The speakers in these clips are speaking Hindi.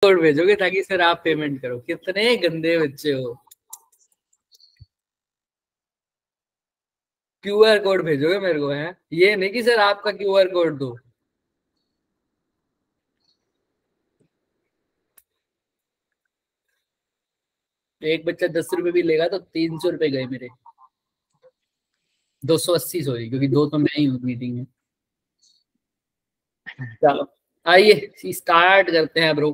कोड भेजोगे ताकि सर आप पेमेंट करो। कितने गंदे बच्चे हो। क्यूआर कोड भेजोगे मेरे को, है ये नहीं कि सर आपका क्यूआर कोड दो। एक बच्चा 10 रुपए भी लेगा तो 300 रुपए गए मेरे। 280 सॉरी, क्योंकि दो तो मैं ही हूँ मीटिंग में। चलो आइए स्टार्ट करते हैं ब्रो।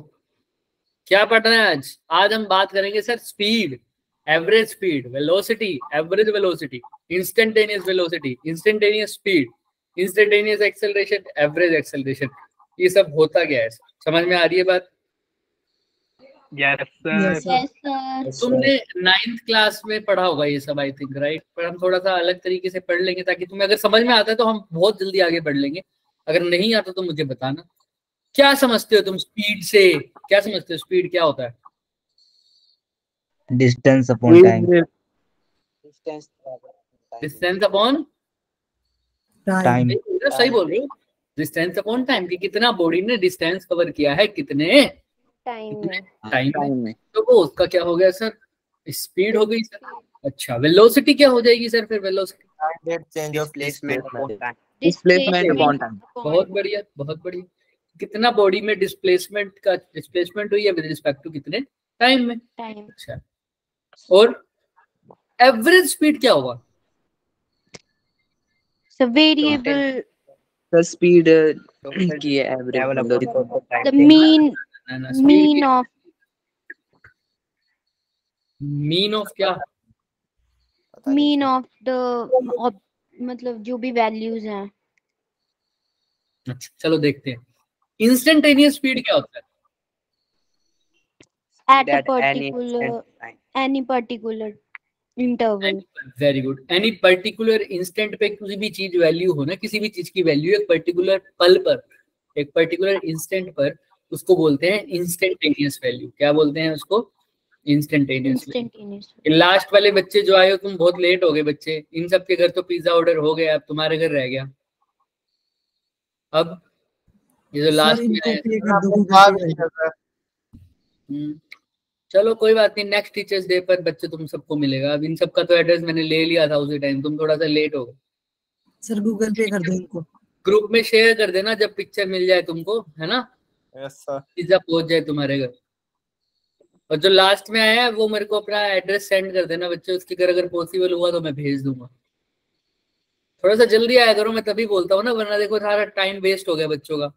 क्या पढ़ना है आज? आज हम बात करेंगे sir speed, average speed, velocity, average velocity, instantaneous velocity, instantaneous speed, instantaneous acceleration, average acceleration. ये सब होता क्या है? समझ में आ रही है बात? Yes sir. तुमने 9th क्लास में पढ़ा होगा ये सब आई थिंक, राइट? पर हम थोड़ा सा अलग तरीके से पढ़ लेंगे ताकि तुम्हें अगर समझ में आता है तो हम बहुत जल्दी आगे बढ़ लेंगे, अगर नहीं आता तो मुझे बताना। क्या समझते हो तुम स्पीड से? क्या समझते हो स्पीड क्या होता है? Distance upon time. Distance upon time. सही बोल रहे हो। डिस्टेंस अपॉन टाइम, कि कितना बॉडी ने डिस्टेंस कवर किया है कितने टाइम में। तो वो उसका क्या हो गया सर? स्पीड हो गई सर। अच्छा वेलोसिटी क्या हो जाएगी सर फिर? Velocity change of displacement upon time. बहुत बढ़िया, बहुत बढ़िया। कितना बॉडी में डिस्प्लेसमेंट हुई है विद रिस्पेक्ट टू कितने टाइम में। अच्छा, और एवरेज स्पीड क्या होगा? वेरिएबल सर स्पीड की एवरेज, द मीन ऑफ क्या? मीन ऑफ द मतलब जो भी वैल्यूज हैं। अच्छा चलो देखते हैं। इंस्टेंटेनियस स्पीड क्या होता है? At a particular any particular interval. Very good. Any particular instant पे किसी भी चीज वैल्यू हो ना, किसी भी चीज की वैल्यू एक पर्टिकुलर पल पर, एक पर्टिकुलर इंस्टेंट पर, उसको बोलते हैं इंस्टेंटेनियस वैल्यू। क्या बोलते हैं उसको? इंस्टेंटेनियस। लास्ट वाले बच्चे जो आए हो तुम बहुत लेट हो गए बच्चे। इन सब के घर तो पिज्जा ऑर्डर हो गया, अब तुम्हारे घर रह गया। अब ये जो लास्ट में चलो कोई बात नहीं, नेक्स्ट टीचर्स डे पर बच्चे तुम सबको मिलेगा। अब इन सबका तो एड्रेस मैंने ले लिया था उसी टाइम, तुम थोड़ा सा लेट हो गए। सर गूगल पे कर दो इनको, ग्रुप में शेयर कर देना जब पिक्चर मिल जाए तुमको, है ना? Yes sir. पिज्जा पहुंच जाए तुम्हारे घर। और जो लास्ट में आया है वो मेरे को अपना एड्रेस सेंड कर देना बच्चे, उसके घर अगर पॉसिबल हुआ तो मैं भेज दूंगा। थोड़ा सा जल्दी आया करो, मैं तभी बोलता हूँ ना, वरना देखो सारा टाइम वेस्ट हो गया बच्चों का।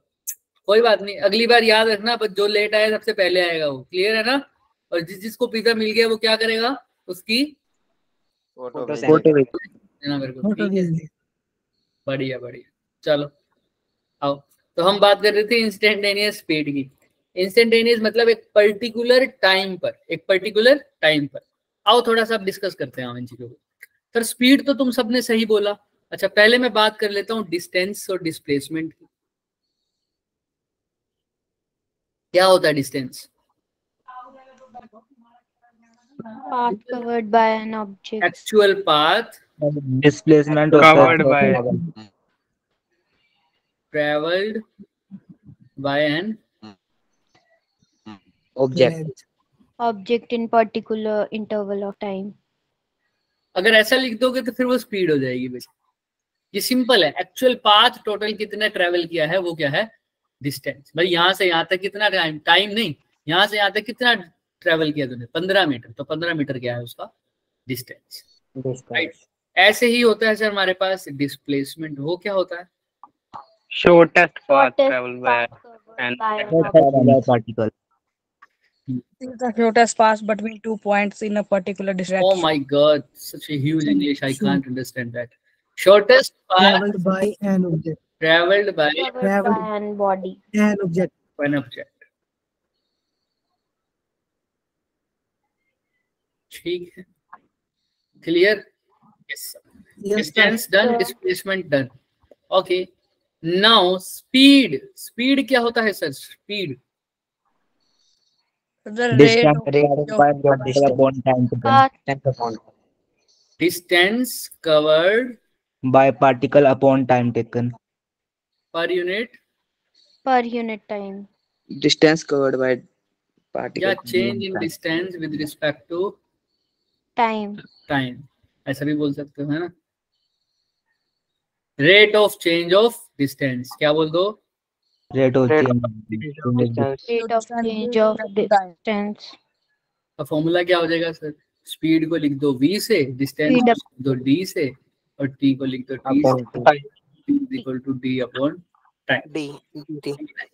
कोई बात नहीं, अगली बार याद रखना, बस जो लेट आया सबसे पहले आएगा वो, क्लियर है ना? और जिसको पिज्जा मिल गया वो क्या करेगा? उसकी फोटो देना मेरे को, ठीक है? बढ़िया बढ़िया। चलो आओ, तो हम बात कर रहे थे इंस्टेंटेनियस स्पीड की। इंस्टेंटेनियस मतलब एक पर्टिकुलर टाइम पर, एक पर्टिकुलर टाइम पर। आओ थोड़ा सा डिस्कस करते हैं इन चीजों को। सर स्पीड तो तुम सबने सही बोला। अच्छा पहले मैं बात कर लेता हूँ डिस्टेंस और डिस्प्लेसमेंट की। क्या होता है distance? Path covered by an object. Actual path displacement covered by travelled by an object in particular interval of time. अगर ऐसा लिख दोगे तो फिर वो स्पीड हो जाएगी बेसिक। ये सिंपल है। एक्चुअल पाथ टोटल कितना ट्रेवल किया है वो क्या है? डिस्टेंस। भाई यहाँ से यहाँ तक कितना टाइम, टाइम नहीं, यहाँ से यहाँ तक कितना ट्रेवल किया तूने? 15 मीटर, तो 15 मीटर क्या है उसका? Distance, right? ऐसे ही होता है सर हमारे पास डिस्प्लेसमेंट। वो क्या होता है? Shortest path travel by an particle. The shortest path between 2 points in a particular direction. Oh my God, such a huge English. I can't understand that. Shortest path Traveled by an object. traveled by an body. An object. an object. ठीक है, clear? Yes. Distance done, displacement done. Okay. Now speed. Speed क्या होता है sir? Speed. The rate Distance covered by particle upon time taken. per unit time. distance covered by या change in distance with respect to time. Time, ऐसा भी बोल सकते हो, है ना। Rate of change of distance क्या बोल दो? Rate of rate of change of distance. का फॉर्मूला क्या हो जाएगा सर? स्पीड को लिख दो v से, डिस्टेंस को लिख दो d से, और t को लिख दो t से, equal to d upon time.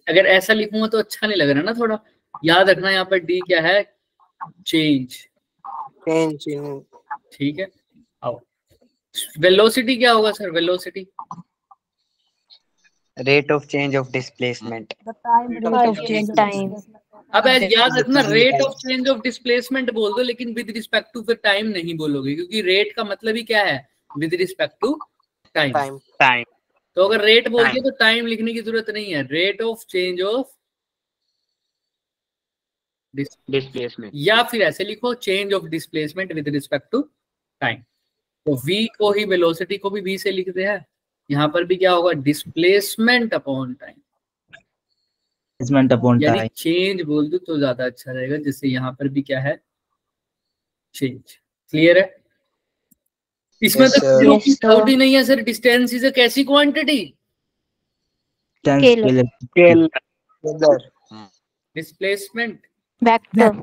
अगर ऐसा लिखूंगा तो अच्छा नहीं लग रहा ना, थोड़ा याद रखना यहाँ पर d क्या है? चेंज। ठीक है, आओ। वेलोसिटी क्या होगा sir? Velocity rate of change of displacement. Time. अब याद रखना, rate of change of displacement बोल दो, लेकिन विद रिस्पेक्ट टू फिर टाइम नहीं बोलोगे, क्योंकि रेट का मतलब ही क्या है? With respect to time. तो अगर रेट बोलते तो टाइम लिखने की जरूरत नहीं है। Rate of change of displacement, या फिर ऐसे लिखो, change of displacement with respect to time. तो v को ही, वेलोसिटी को भी v से लिखते हैं। यहाँ पर भी क्या होगा? डिस्प्लेसमेंट अपॉन टाइम, यानी चेंज बोल दो तो ज्यादा अच्छा रहेगा, जिससे यहाँ पर भी क्या है? चेंज। क्लियर है? इसमें तो डाउट ही नहीं है सर। डिस्टेंस इज अ कैसी quantity? Displacement vector.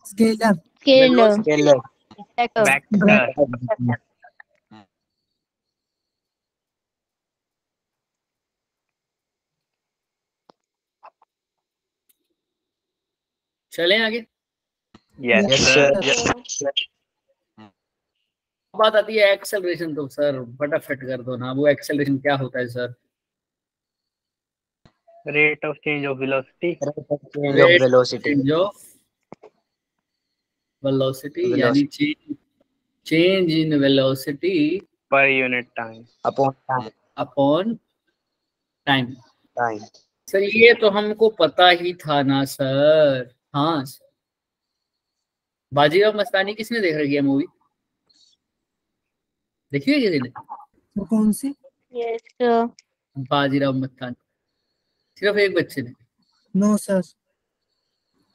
Speed scalar. चलें आगे। Yes sir. बात आती है एक्सेलरेशन, तो सर फटाफट कर दो ना, वो एक्सेलरेशन क्या होता है sir? Rate of change of velocity. Velocity यानी change in velocity per unit time upon time. Sir ये तो हमको पता ही था ना सर। हाँ सर। बाजीराव मस्तानी किसने देख रखी है मूवी? देखी है किसी ने? तो कौन सी? Yes sir. बाजीराव मस्तानी सिर्फ एक बच्चे ने? No sir.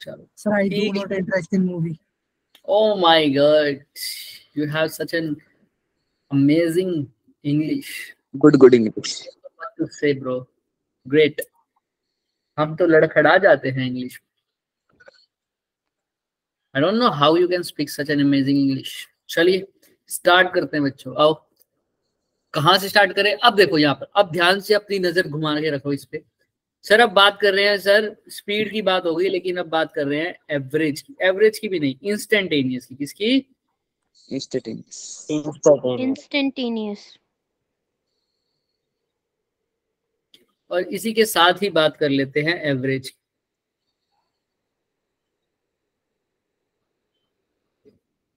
चलो sir I do not interest in movie. Oh my God, you have such an amazing English. Good English. What to say, bro? Great. हम तो लड़खड़ा जाते हैं English. I don't know how you can speak such an amazing English. चलिए स्टार्ट करते हैं बच्चों, आओ। कहाँ से स्टार्ट करें? अब देखो यहाँ पर, अब ध्यान से अपनी नजर घुमा के रखो इस पे। सर अब बात कर रहे हैं, सर स्पीड की बात हो गई, लेकिन अब बात कर रहे हैं एवरेज की। एवरेज की भी नहीं, इंस्टेंटेनियस की। किसकी? इंस्टेंटेनियस। और इसी के साथ ही बात कर लेते हैं एवरेज की।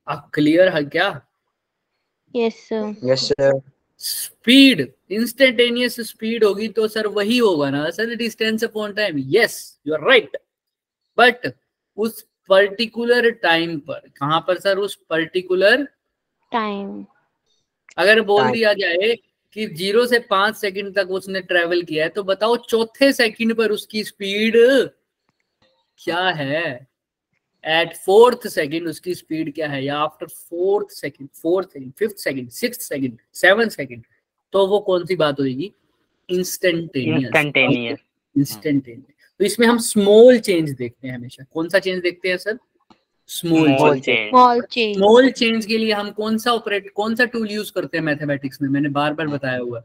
आप क्लियर है क्या? Yes sir. Speed, instantaneous speed होगी तो सर वही होगा ना sir, distance upon time. Yes you are right. But उस पर्टिकुलर टाइम पर, कहां पर सर? उस पर्टिकुलर टाइम। अगर बोल दिया जाए कि 0 से 5 सेकंड तक उसने ट्रेवल किया है, तो बताओ चौथे सेकंड पर उसकी स्पीड क्या है? एट 4th सेकंड उसकी स्पीड क्या है? या after 4th second, 4th second, 5th second, 6th second, 7th second, तो वो कौन सी बात होगी? इंस्टेंटेनियस। तो इसमें हम स्मॉल चेंज देखते हैं हमेशा। कौन सा चेंज देखते हैं sir? Small change. Small change के लिए हम कौन सा टूल यूज करते हैं मैथमेटिक्स में? मैंने बार बार बताया हुआ,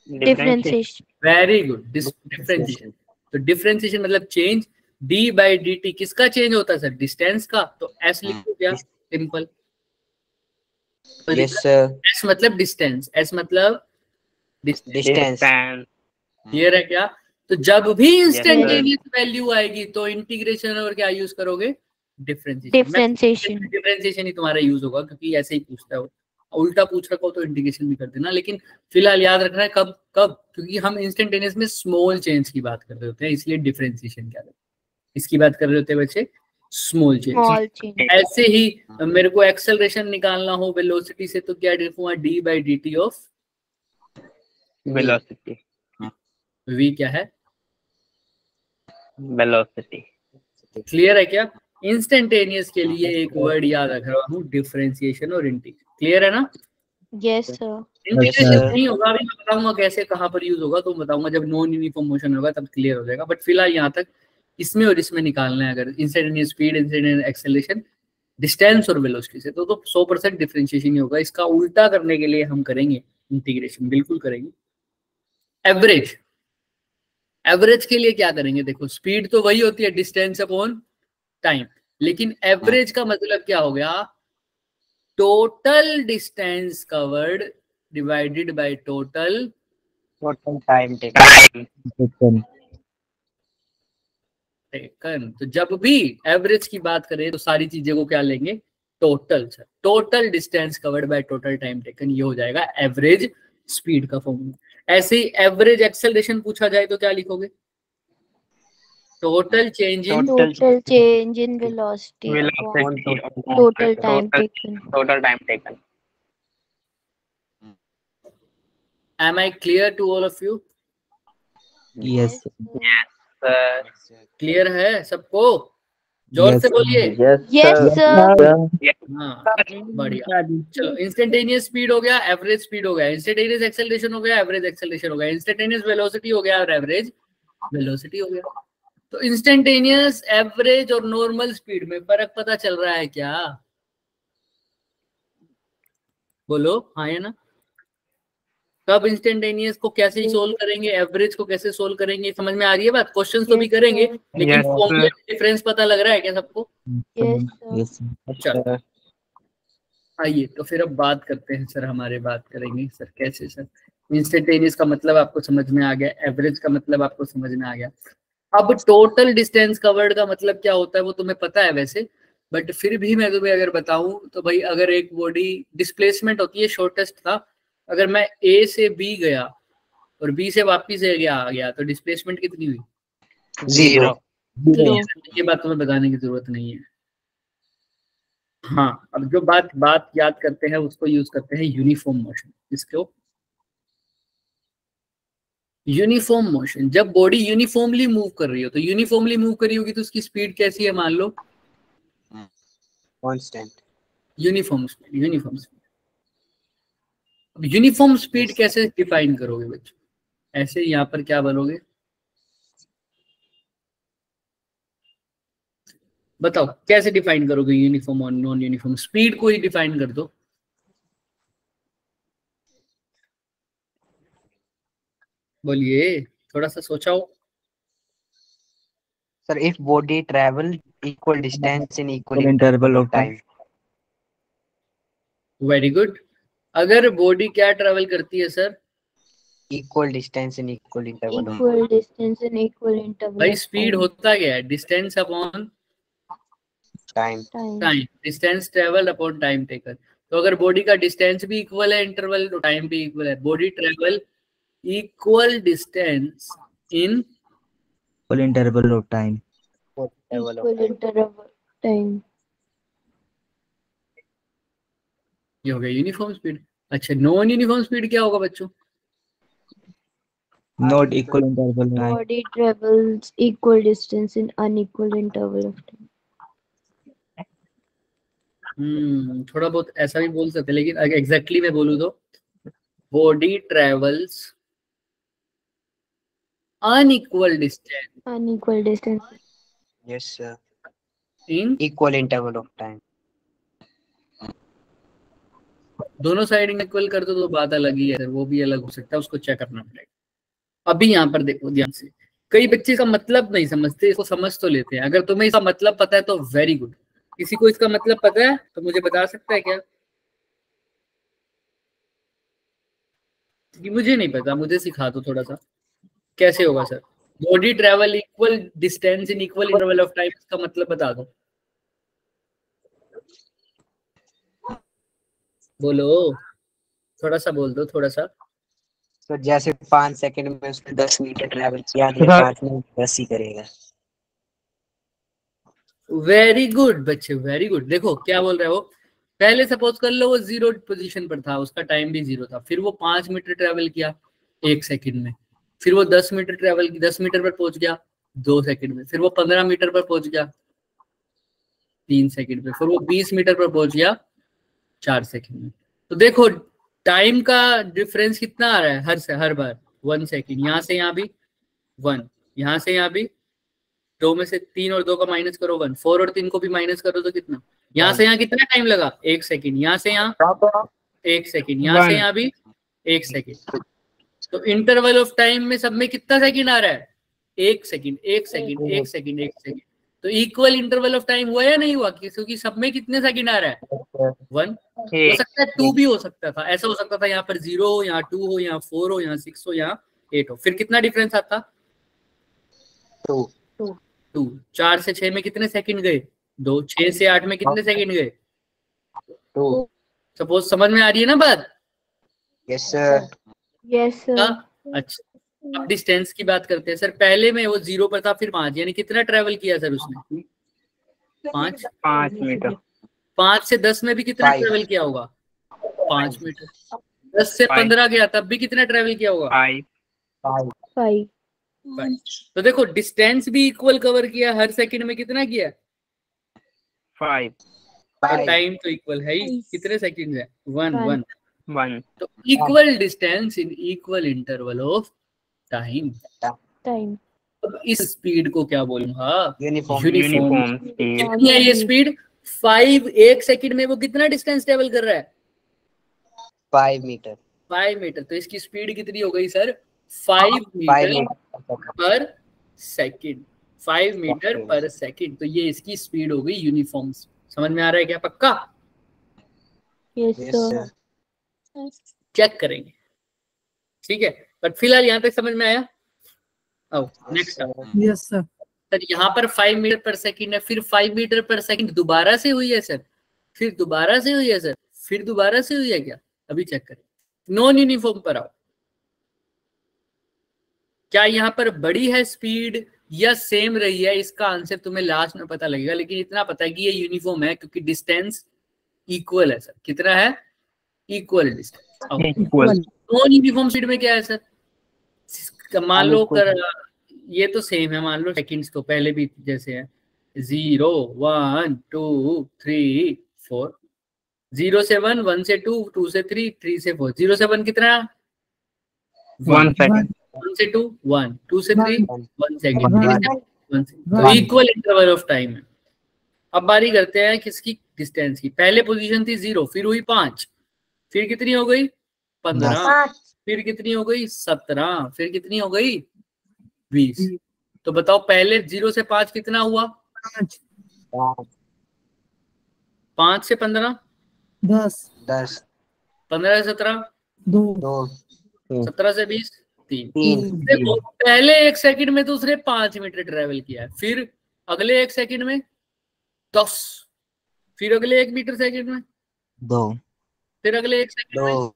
डिफरेंशिएशन। Very good, differentiation. तो डिफरेंशिएशन मतलब चेंज। d/dt किसका चेंज होता है सर? डिस्टेंस का। तो s लिखो क्या? सिंपल। Yes sir. s मतलब डिस्टेंस, s मतलब डिस्टेंस। क्लियर है क्या? तो जब भी इंस्टेंटेनियस वैल्यू आएगी तो इंटीग्रेशन और क्या यूज करोगे? डिफरेंशिएशन। डिफरेंशिएशन ही तुम्हारा यूज होगा, क्योंकि ऐसे ही पूछता है। उल्टा पूछ रखा हो तो इंटीग्रेशन भी कर देना, लेकिन फिलहाल याद रखना है कब कब, क्योंकि हम इंस्टेंटेनियस में स्मॉल चेंज की बात कर रहे होते हैं, इसलिए डिफरेंशिएशन क्या है इसकी बात कर रहे होते हैं बच्चे, स्मॉल चेंज। ऐसे ही मेरे को एक्सेलरेशन निकालना हो वेलोसिटी से, तो क्या लिखूंगा? d/dt of velocity. v क्या है? वेलोसिटी। क्लियर है क्या? इंस्टेंटेनियस के लिए एक वर्ड याद रख रहा हूँ, डिफरेंशिएशन और इंटीग्रेशन। क्लियर है ना? Yes, sir. इंटीग्रेशन नहीं होगा, अभी मैं बताऊंगा कैसे कहाँ पर यूज होगा, तो बताऊंगा जब नॉन यूनिफॉर्म मोशन होगा तब क्लियर हो जाएगा। बट फिलहाल यहाँ तक इसमें और इसमें निकालना है, अगर instantaneous speed, instantaneous acceleration, distance और वेलोसिटी से, तो 100% डिफरेंशिएशन ही होगा। इसका उल्टा करने के लिए हम करेंगे इंटीग्रेशन, बिल्कुल करेंगे। एवरेज, एवरेज के लिए क्या करेंगे? देखो स्पीड तो वही होती है, डिस्टेंस अपॉन टाइम, लेकिन एवरेज का मतलब क्या हो गया? Total distance covered divided by total time taken. तो जब भी एवरेज की बात करें तो सारी चीजें को क्या लेंगे? Total. Sir total distance covered by total time taken, ये हो जाएगा एवरेज स्पीड का फॉर्मूला। ऐसे ही एवरेज एक्सेलरेशन पूछा जाए तो क्या लिखोगे? Total change in velocity upon total time taken. Total time taken. Am I clear to all of you? Yes. Clear है सबको? जोर से बोलिए। Yes, sir. हाँ बढ़िया। चलो इंस्टेंटेनियस स्पीड हो गया, एवरेज स्पीड हो गया, इंस्टेंटेनियस एक्सेलरेशन हो गया, एवरेज एक्सेलरेशन हो गया, इंस्टेंटेनियस वेलोसिटी हो गया और एवरेज वेलोसिटी हो गया। तो इंस्टेंटेनियस, एवरेज और नॉर्मल स्पीड में फर्क पता चल रहा है क्या? बोलो हाँ या ना। कब इंस्टेंटेनियस को कैसे सोल्व करेंगे, एवरेज को कैसे सोल्व करेंगे, समझ में आ रही है बात? क्वेश्चंस तो भी करेंगे, लेकिन फॉर्मूले में डिफरेंस पता लग रहा है क्या सबको? Yes. चलो आइए तो फिर अब बात करते हैं सर, हमारे बात करेंगे सर कैसे। सर इंस्टेंटेनियस का मतलब आपको समझ में आ गया, एवरेज का मतलब आपको समझ में आ गया। अब टोटल डिस्टेंस कवर्ड का मतलब क्या होता है वो तुम्हें पता है वैसे, बट फिर भी मैं तुम्हें अगर बताऊं तो भाई, अगर एक बॉडी डिस्प्लेसमेंट होती है, शॉर्टेस्ट था, अगर मैं ए से बी गया और बी से वापिस आ गया तो डिस्प्लेसमेंट कितनी हुई? 0। ये बात तुम्हें बताने की जरूरत नहीं है। हाँ अब जो बात याद करते हैं उसको यूज करते हैं यूनिफॉर्म मोशन। इसको यूनिफॉर्म मोशन, जब बॉडी यूनिफॉर्मली मूव कर रही हो, तो यूनिफॉर्मली मूव कर रही होगी तो उसकी स्पीड कैसी है? मान लो कांस्टेंट। Uniform speed. अब यूनिफॉर्म स्पीड कैसे डिफाइन करोगे बच्चों? ऐसे यहाँ पर क्या बोलोगे बताओ, कैसे डिफाइन करोगे यूनिफॉर्म और नॉन यूनिफॉर्म? स्पीड को ही डिफाइन कर दो। बोलिए, थोड़ा सा सोचाओ। Sir, if body travel equal distance in equal Interval of time. Very good. अगर बॉडी क्या ट्रेवल करती है sir? Equal distance in equal interval of Equal distance and equal interval भाई of स्पीड time. होता क्या है? Distance upon time. Time, distance travel upon time taken. तो अगर बॉडी का डिस्टेंस भी इक्वल है, इंटरवल तो टाइम भी इक्वल है। Body travel equal distance in Equal interval of time. Equal interval time. ये हो गया यूनिफॉर्म स्पीड। अच्छा नॉन यूनिफॉर्म स्पीड क्या होगा बच्चों? Not equal interval of time. Body travels equal distance in unequal interval of time. थोड़ा बहुत ऐसा भी बोल सकते हैं, लेकिन अगर एग्जैक्टली मैं बोलूँ तो body travels unequal distance Unequal distance. Yes, sir. in Equal interval of time. दोनों साइड इक्वल कर दो तो बात अलग ही है, वो भी अलग हो सकता है, उसको चेक करना पड़ेगा। अभी यहाँ पर देखो ध्यान से, कई बच्चे इसका मतलब नहीं समझते, इसको समझ तो लेते हैं। अगर तुम्हें इसका मतलब पता है तो वेरी गुड। किसी को इसका मतलब पता है तो मुझे बता सकता है क्या? कि मुझे नहीं पता, मुझे सिखा दो थोड़ा सा कैसे होगा sir. Body travel equal distance in equal interval of time, इसका मतलब बता दो। बोलो, थोड़ा सा बोल दो, थोड़ा सा। तो जैसे 5 सेकंड में उसने 10 मीटर ट्रैवल किया, अगले 5 मिनट 10 ही करेगा। वेरी गुड बच्चे, वेरी गुड। देखो क्या बोल रहे हो, पहले सपोज कर लो वो 0 पोजीशन पर था, उसका टाइम भी 0 था, फिर वो 5 मीटर ट्रेवल किया 1 सेकंड में, फिर वो 10 मीटर ट्रेवल 10 मीटर पर पहुंच गया 2 सेकंड में, फिर वो 15 मीटर पर पहुंच गया 3 सेकंड में, फिर वो 20 मीटर पर पहुंच गया 4 सेकंड में। तो देखो टाइम का डिफरेंस कितना आ रहा है हर बार 1 सेकंड। यहाँ से यहाँ भी 1, यहाँ से यहाँ भी 2 में से 3 और 2 का माइनस करो 1, 4 और 3 को भी माइनस करो तो कितना, यहाँ से यहाँ कितना टाइम लगा 1 सेकंड, यहाँ से यहाँ 1 सेकंड, यहाँ से यहाँ भी 1 सेकंड। तो इंटरवल ऑफ टाइम में सब में कितना सेकंड आ रहा है 1 सेकंड 1 सेकंड 1 सेकंड 1 सेकंड। तो इक्वल इंटरवल ऑफ टाइम हुआ या नहीं हुआ, क्योंकि सब में कितने सेकंड आ रहा है 1। हो सकता है 2 भी हो सकता था, ऐसा हो सकता था यहाँ पर 0 हो, यहाँ 2 हो, यहाँ 4 हो, यहाँ 6 हो, यहाँ 8 हो, फिर कितना डिफरेंस आता 2। 4 से 6 में कितने सेकंड गए 2, 6 से 8 में कितने सेकंड गए 2। सपोज समझ में आ रही है ना बात? Yes sir. Yes sir. अच्छा अब डिस्टेंस की बात करते हैं सर। पहले में वो 0 पर था, फिर 5, यानी कितना ट्रेवल किया सर उसने 5 मीटर। 5 से 10 में भी कितना ट्रेवल किया होगा 5 मीटर। 10 से 15 गया तब भी कितना ट्रेवल किया होगा 5। तो देखो डिस्टेंस भी इक्वल कवर किया, हर सेकंड में कितना किया 5। और टाइम तो इक्वल है ही, कितने सेकंड है 1। तो हाँ। Equal distance in equal interval of time. अब इस स्पीड को क्या बोलूंगा यूनिफॉर्म। कितनी है ये स्पीड 5। 1 सेकंड में वो कितना डिस्टेंस ट्रेवल कर रहा है 5 मीटर। 5 मीटर। तो इसकी स्पीड कितनी हो गई सर 5 मीटर पर सेकंड। 5 मीटर पर सेकंड। तो ये इसकी स्पीड हो गई यूनिफॉर्म। समझ में आ रहा है क्या पक्का? Yes sir. चेक करेंगे ठीक है, बट फिलहाल यहाँ तक समझ में आया। आओ नेक्स्ट। Yes sir. सर यहाँ पर 5 मीटर पर सेकंड है, फिर 5 मीटर पर सेकंड दोबारा से हुई है सर, फिर दोबारा से हुई है सर, फिर दोबारा से हुई है क्या? अभी चेक करें। नॉन यूनिफॉर्म पर आओ। क्या यहाँ पर बड़ी है स्पीड या सेम रही है? इसका आंसर तुम्हें लास्ट में पता लगेगा, लेकिन इतना पता है कि ये यूनिफॉर्म है क्योंकि डिस्टेंस इक्वल है सर। कितना है? Equal distance. Non uniform speed में क्या है सर? मान लो कर ये तो सेम है, मान लो सेकंड्स तो पहले भी जैसे है 0 1 2 3 4। 0 से 1, 1 से 2, 2 से 3, 3 से 4। 0 से 1 कितना 1 सेकंड। 1 से 2 1, 2 से 3 1 सेकंड। तो इक्वल इंटरवल ऑफ टाइम है। अब बारी करते हैं किसकी? डिस्टेंस की। पहले पोजीशन थी 0, फिर हुई 5, फिर कितनी हो गई 15, फिर कितनी हो गई 17, फिर कितनी हो गई 20। तो बताओ पहले 0 से 5 कितना हुआ 5 से 15 10। 15 से 17 2। 17 से 20 3। देखो पहले 1 सेकंड में तो उसने 5 मीटर ट्रेवल किया है, फिर अगले 1 सेकंड में 10, फिर अगले 1 मीटर सेकंड में 2, फिर अगले 1 सेकंड में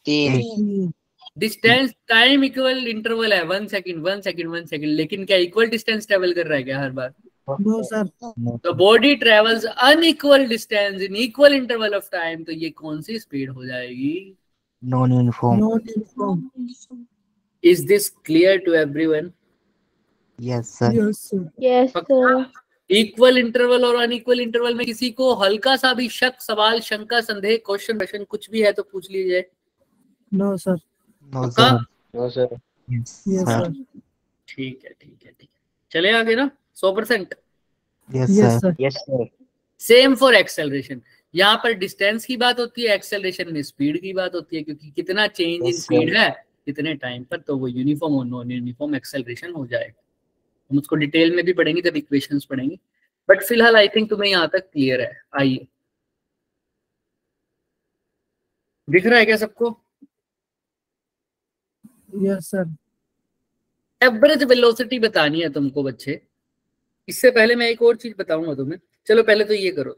3। डिस्टेंस टाइम इक्वल इंटरवल है 1 सेकंड 1 सेकंड 1 सेकंड, लेकिन क्या इक्वल डिस्टेंस ट्रेवल कर रहा है क्या हर बार? No sir. तो body travels unequal distance in equal interval of time. तो ये कौन सी स्पीड हो जाएगी? Non uniform. Is this clear to everyone? Yes sir. Yes sir. Equal interval और अनइक्वल इंटरवल में किसी को हल्का सा भी शक, सवाल, शंका, संदेह, क्वेश्चन कुछ भी है तो पूछ लीजिए। No sir. No no sir. Yes sir. ठीक है चले आगे ना 100%। Yes sir. Yes sir. Same for acceleration. यहाँ पर डिस्टेंस की बात होती है, एक्सेलरेशन में स्पीड की बात होती है, क्योंकि कितना चेंज इन स्पीड है कितने टाइम पर, तो वो यूनिफॉर्म और नॉन यूनिफॉर्म एक्सेलरेशन हो जाएगा। हम उसको डिटेल में भी पढ़ेंगे जब इक्वेशंस पढ़ेंगे, बट फिलहाल आई थिंक तुम्हें यहाँ तक क्लियर है। आइए, दिख रहा है क्या सबको? Yes sir. एवरेज वेलोसिटी बतानी है तुमको बच्चे। इससे पहले मैं एक और चीज बताऊंगा तुम्हें। चलो पहले तो ये करो।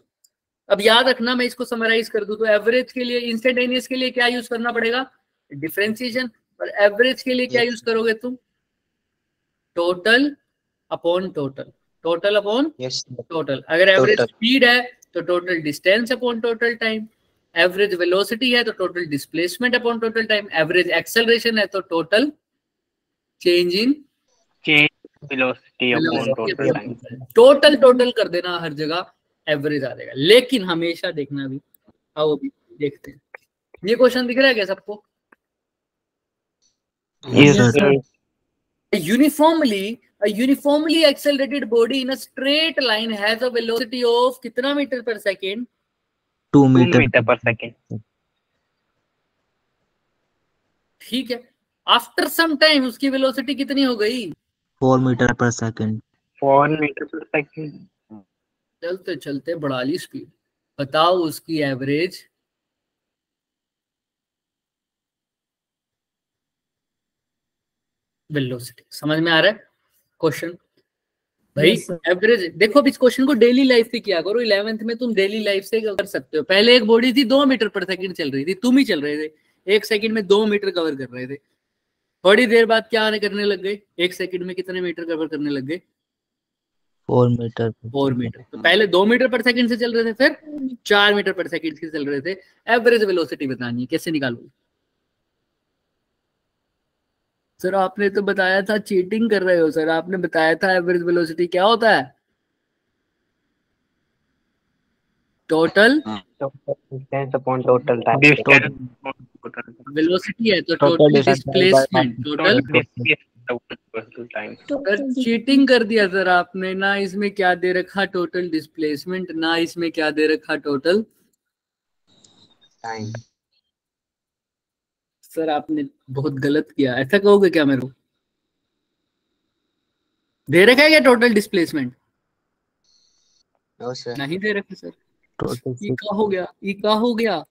अब याद रखना, मैं इसको समराइज कर दूं तो एवरेज के लिए, इंस्टेंटेनियस के लिए क्या यूज करना पड़ेगा? डिफरेंशिएशन। और एवरेज के लिए क्या यूज करोगे तुम? Total upon total. Total upon total. अगर एवरेज स्पीड है तो total distance upon total time. Average velocity है तो total displacement upon total time. Average acceleration है तो total change in velocity upon total time. Total कर देना हर जगह, एवरेज आ जाएगा। लेकिन हमेशा देखना भी, आओ अभी देखते हैं। ये क्वेश्चन दिख रहा है क्या सबको? Yes, sir. A uniformly accelerated body in a straight line has a velocity of कितना मीटर पर सेकेंड? 2 2 meter. मीटर पर सेकेंड। ठीक है। आफ्टर सम टाइम उसकी वेलोसिटी कितनी हो गई? 4 meter per second. 4 मीटर पर सेकेंड। चलते चलते बढ़ा ली स्पीड। बताओ उसकी एवरेज वेलोसिटी। समझ में आ रहा है क्वेश्चन भाई? एवरेज देखो, अब इस क्वेश्चन को डेली लाइफ से किया करो। 11th में तुम डेली लाइफ से कर सकते हो। पहले एक बॉडी थी 2 मीटर पर सेकंड चल रही थी, तुम ही चल रहे थे, 1 सेकंड में 2 मीटर कवर कर रहे थे। थोड़ी देर बाद क्या करने लग गए? 1 सेकंड में कितने मीटर कवर करने लग गए? 4 meter. 4 मीटर। तो पहले 2 मीटर पर सेकंड से चल रहे थे, फिर 4 मीटर पर सेकंड से चल रहे थे। एवरेज वेलोसिटी बतानी है, कैसे निकालोगे? सर आपने तो बताया था, चीटिंग कर रहे हो सर। आपने बताया था एवरेज वेलोसिटी क्या होता है? Total distance upon total time. Velocity है तो total displacement. Total time. Sir cheating कर दिया सर आपने। ना इसमें क्या दे रखा टोटल डिस्प्लेसमेंट, ना इसमें क्या दे रखा टोटल टाइम। सर आपने बहुत गलत किया। ऐसा कहोगे क्या मेरे को? दे रखा है क्या टोटल डिस्प्लेसमेंट? No sir. नहीं दे रखा सर। Total ये क्या हो गया? ये क्या हो गया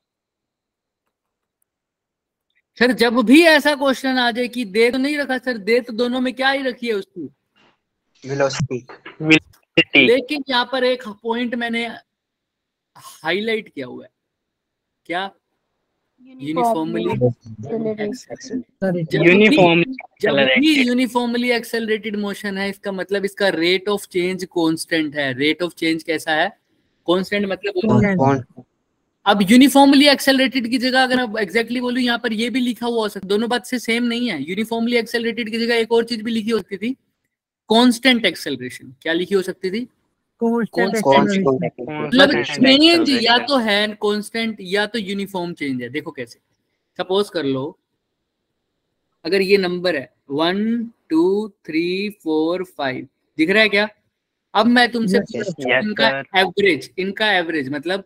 सर? जब भी ऐसा क्वेश्चन आ जाए कि दे तो नहीं रखा सर, दे तो दोनों में क्या ही रखी है उसकी वेलोसिटी। लेकिन यहाँ पर एक पॉइंट मैंने हाईलाइट किया हुआ है। क्या? यूनिफॉर्मली यूनिफॉर्मली एक्सेलरेटेड मोशन है, इसका मतलब इसका रेट ऑफ चेंज कांस्टेंट है। रेट ऑफ चेंज कैसा है? कांस्टेंट मतलब अब यूनिफॉर्मली एक्सेलरेटेड की जगह अगर मैं एग्जैक्टली बोलूं, यहाँ पर ये भी लिखा हुआ हो सकता, दोनों बात से सेम नहीं है। यूनिफॉर्मली एक्सेलरेटेड की जगह एक और चीज भी लिखी हो सकती थी, कांस्टेंट एक्सेलरेशन। क्या लिखी हो सकती थी? मतलब चेंज या तो है कांस्टेंट या तो यूनिफॉर्म चेंज है। देखो कैसे, सपोज कर लो अगर ये नंबर है 1 2 3 4 5, दिख रहा है क्या? अब मैं तुमसे इनका एवरेज मतलब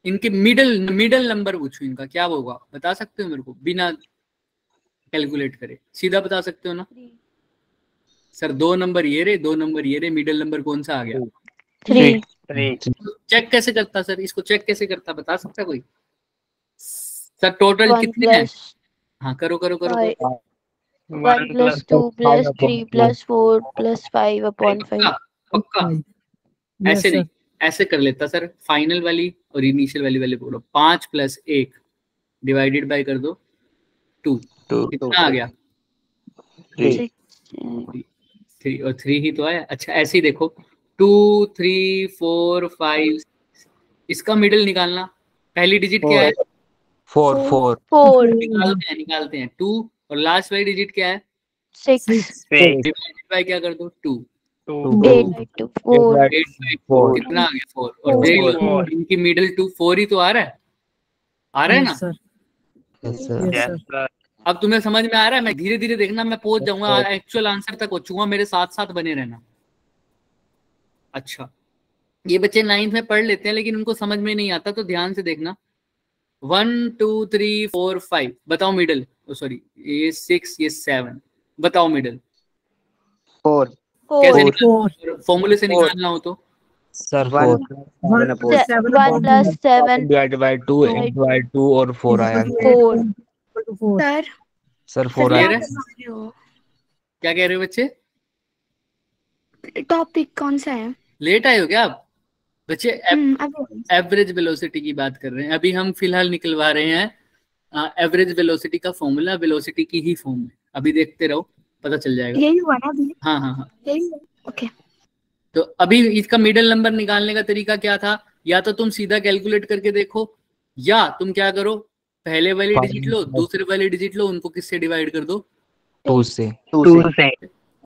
इनके मिडल नंबर पूछूं, इनका क्या होगा बता सकते हो मेरे को? बिना कैलकुलेट करे सीधा बता सकते हो ना? सर 2 नंबर ये रहे, 2 नंबर ये रहे, मिडिल नंबर कौन सा आ गया? 3। चेक कैसे करता सर? इसको चेक कैसे करता, बता सकता कोई? सर टोटल कितने हैं? हाँ करो करो करो, 1 + 2 + 3 + 4 + 5 upon 5। पक्का? ऐसे नहीं, ऐसे कर लेता सर। फाइनल वाली और इनिशियल वाली बोलो। 5 + 1 डिवाइडेड बाय कर दो 2। कितना आ गया? 3 और 3 ही तो आया। अच्छा ऐसे ही देखो 2 3 4 5, इसका मिडिल निकालना। पहली डिजिट क्या है? 4 निकालते हैं 2 और लास्ट वाली डिजिट क्या है? 6। डिवाइडेड बाय क्या कर दो 2। 8/2 4। कितना आ गया? 4। और देख लो इनकी मिडिल 2 4 ही तो आ रहा है। आ रहा है ना? अब तुम्हें समझ में आ रहा है? मैं धीरे धीरे देखना, मैं पहुंच जाऊंगा एक्चुअल आंसर तक पहुंचूंगा, मेरे साथ साथ बने रहना। अच्छा ये बच्चे 9th में पढ़ लेते हैं लेकिन उनको समझ में नहीं आता, तो ध्यान से देखना। 1 2 3 4 5 बताओ मिडिल। सॉरी ये 6 ये 7, बताओ मिडिल। 4। कैसे निकालना? फॉर्मूले से निकालना हो तो सर 1 + 7 डिवाइड बाय 2 डिवाइड 2 और 4 आया 4। सर 4 आया। क्या कह रहे हो बच्चे? टॉपिक कौन सा है? लेट आए हो क्या आप बच्चे? एवरेज वेलोसिटी की बात कर रहे हैं अभी हम फिलहाल, निकलवा रहे हैं एवरेज वेलोसिटी का फॉर्मूला। वेलोसिटी की ही फॉर्म में अभी देखते रहो, पता चल जाएगा। यही हुआ ना अभी? हाँ ओके। तो अभी इसका मिडिल नंबर निकालने का तरीका क्या था? या तो तुम सीधा कैलकुलेट करके देखो, या तुम क्या करो, पहले वाली डिजिट लो, दूसरे वाली डिजिट लो, उनको किससे डिवाइड कर दो? 2 से।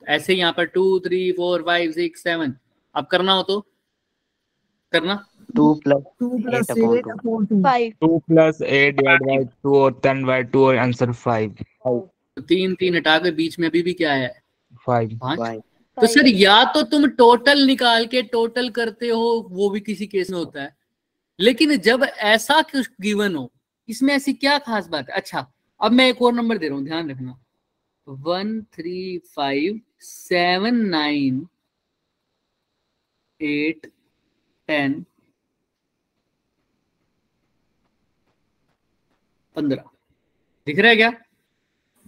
ऐसे यहाँ पर 2 3 4 5 6 7 अब करना हो तो करना 2 plus 8 upon 2. 5 2 plus 8 divided by 2 और 10 by 2 और आंसर 5 तो 3 3 हटा के बीच में अभी भी क्या है 5 5। 5 तो सर या तो तुम टोटल निकाल के टोटल करते हो, वो भी किसी केस में होता है, लेकिन जब ऐसा कुछ गिवन हो इसमें ऐसी क्या खास बात है। अच्छा अब मैं एक और नंबर दे रहा हूं, ध्यान रखना 1 3 5 7 9 8 10 15 दिख रहा है क्या?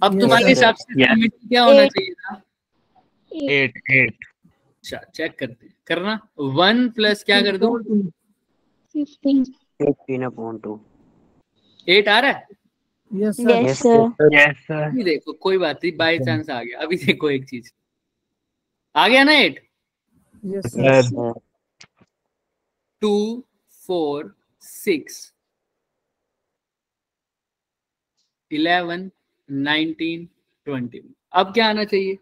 अब Yes, तुम्हारे sir. हिसाब से Yes. लिमिट क्या होना 8. चाहिए था? 8 अच्छा चेक करते हैं, करना 1 प्लस क्या कर दूं 15 15 upon 2 8 आ रहा है। Yes, sir. yes Yes, sir Yes, sir. अभी देखो कोई बात नहीं, बाय चांस आ गया। अभी देखो एक चीज आ गया ना 8 Yes, sir. sir 2 4 6 11 19 20 अब क्या आना चाहिए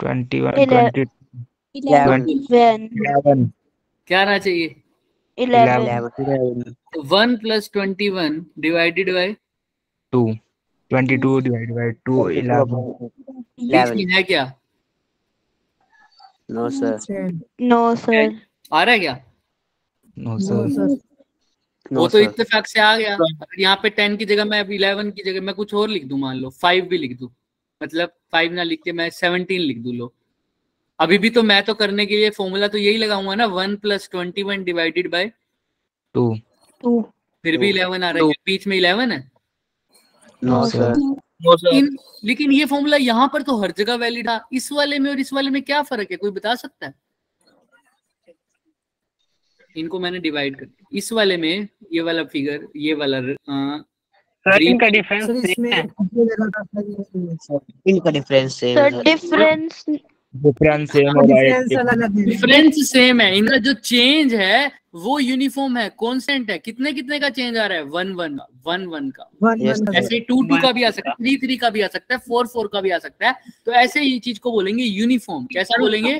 21 11 20 11 11 क्या आना चाहिए 11 11 1 plus 21 divided by 2 22 divided by 2 11 बीच में है क्या No, sir. 10. no sir आ रहा है क्या? no No, sir sir. No, वो तो sir. इत्तेफाक से आ गया। अगर यहाँ पे 10 की जगह मैं अब 11 की जगह मैं कुछ और लिख दूं, मान लो 5 भी लिख दूं, मतलब 5 ना लिख के मैं 17 लिख दूं, लो अभी भी तो मैं तो करने के लिए फॉर्मूला तो यही लगाऊंगा ना 1 प्लस 21 डिवाइडेड बाय 2 2 फिर भी 11 आ रहा है, बीच में 11 है। No, no sir. sir लेकिन ये फॉर्मूला यहाँ पर तो हर जगह वैलिड था, इस वाले में और इस वाले में क्या फर्क है, कोई बता सकता है? इनको मैंने डिवाइड कर दिया, इस वाले में ये वाला फिगर, ये वाला Sir, Three- इनका डिफरेंस Sir, सेम इसमें है। अपनी जगह का sir, इनका डिफरेंस सेम sir है difference डिफरेंस सेम है डिफरेंस अलग है। डिफरेंस सेम है, इनका जो चेंज है वो यूनिफॉर्म है, कांस्टेंट है। कितने कितने का चेंज आ रहा है 1 1 का। Yes, sir. ऐसे 2 2 का भी आ सकता है, 3 3 का भी आ सकता है, 4 4 का भी आ सकता है। तो ऐसे ही चीज को बोलेंगे यूनिफॉर्म। कैसा बोलेंगे?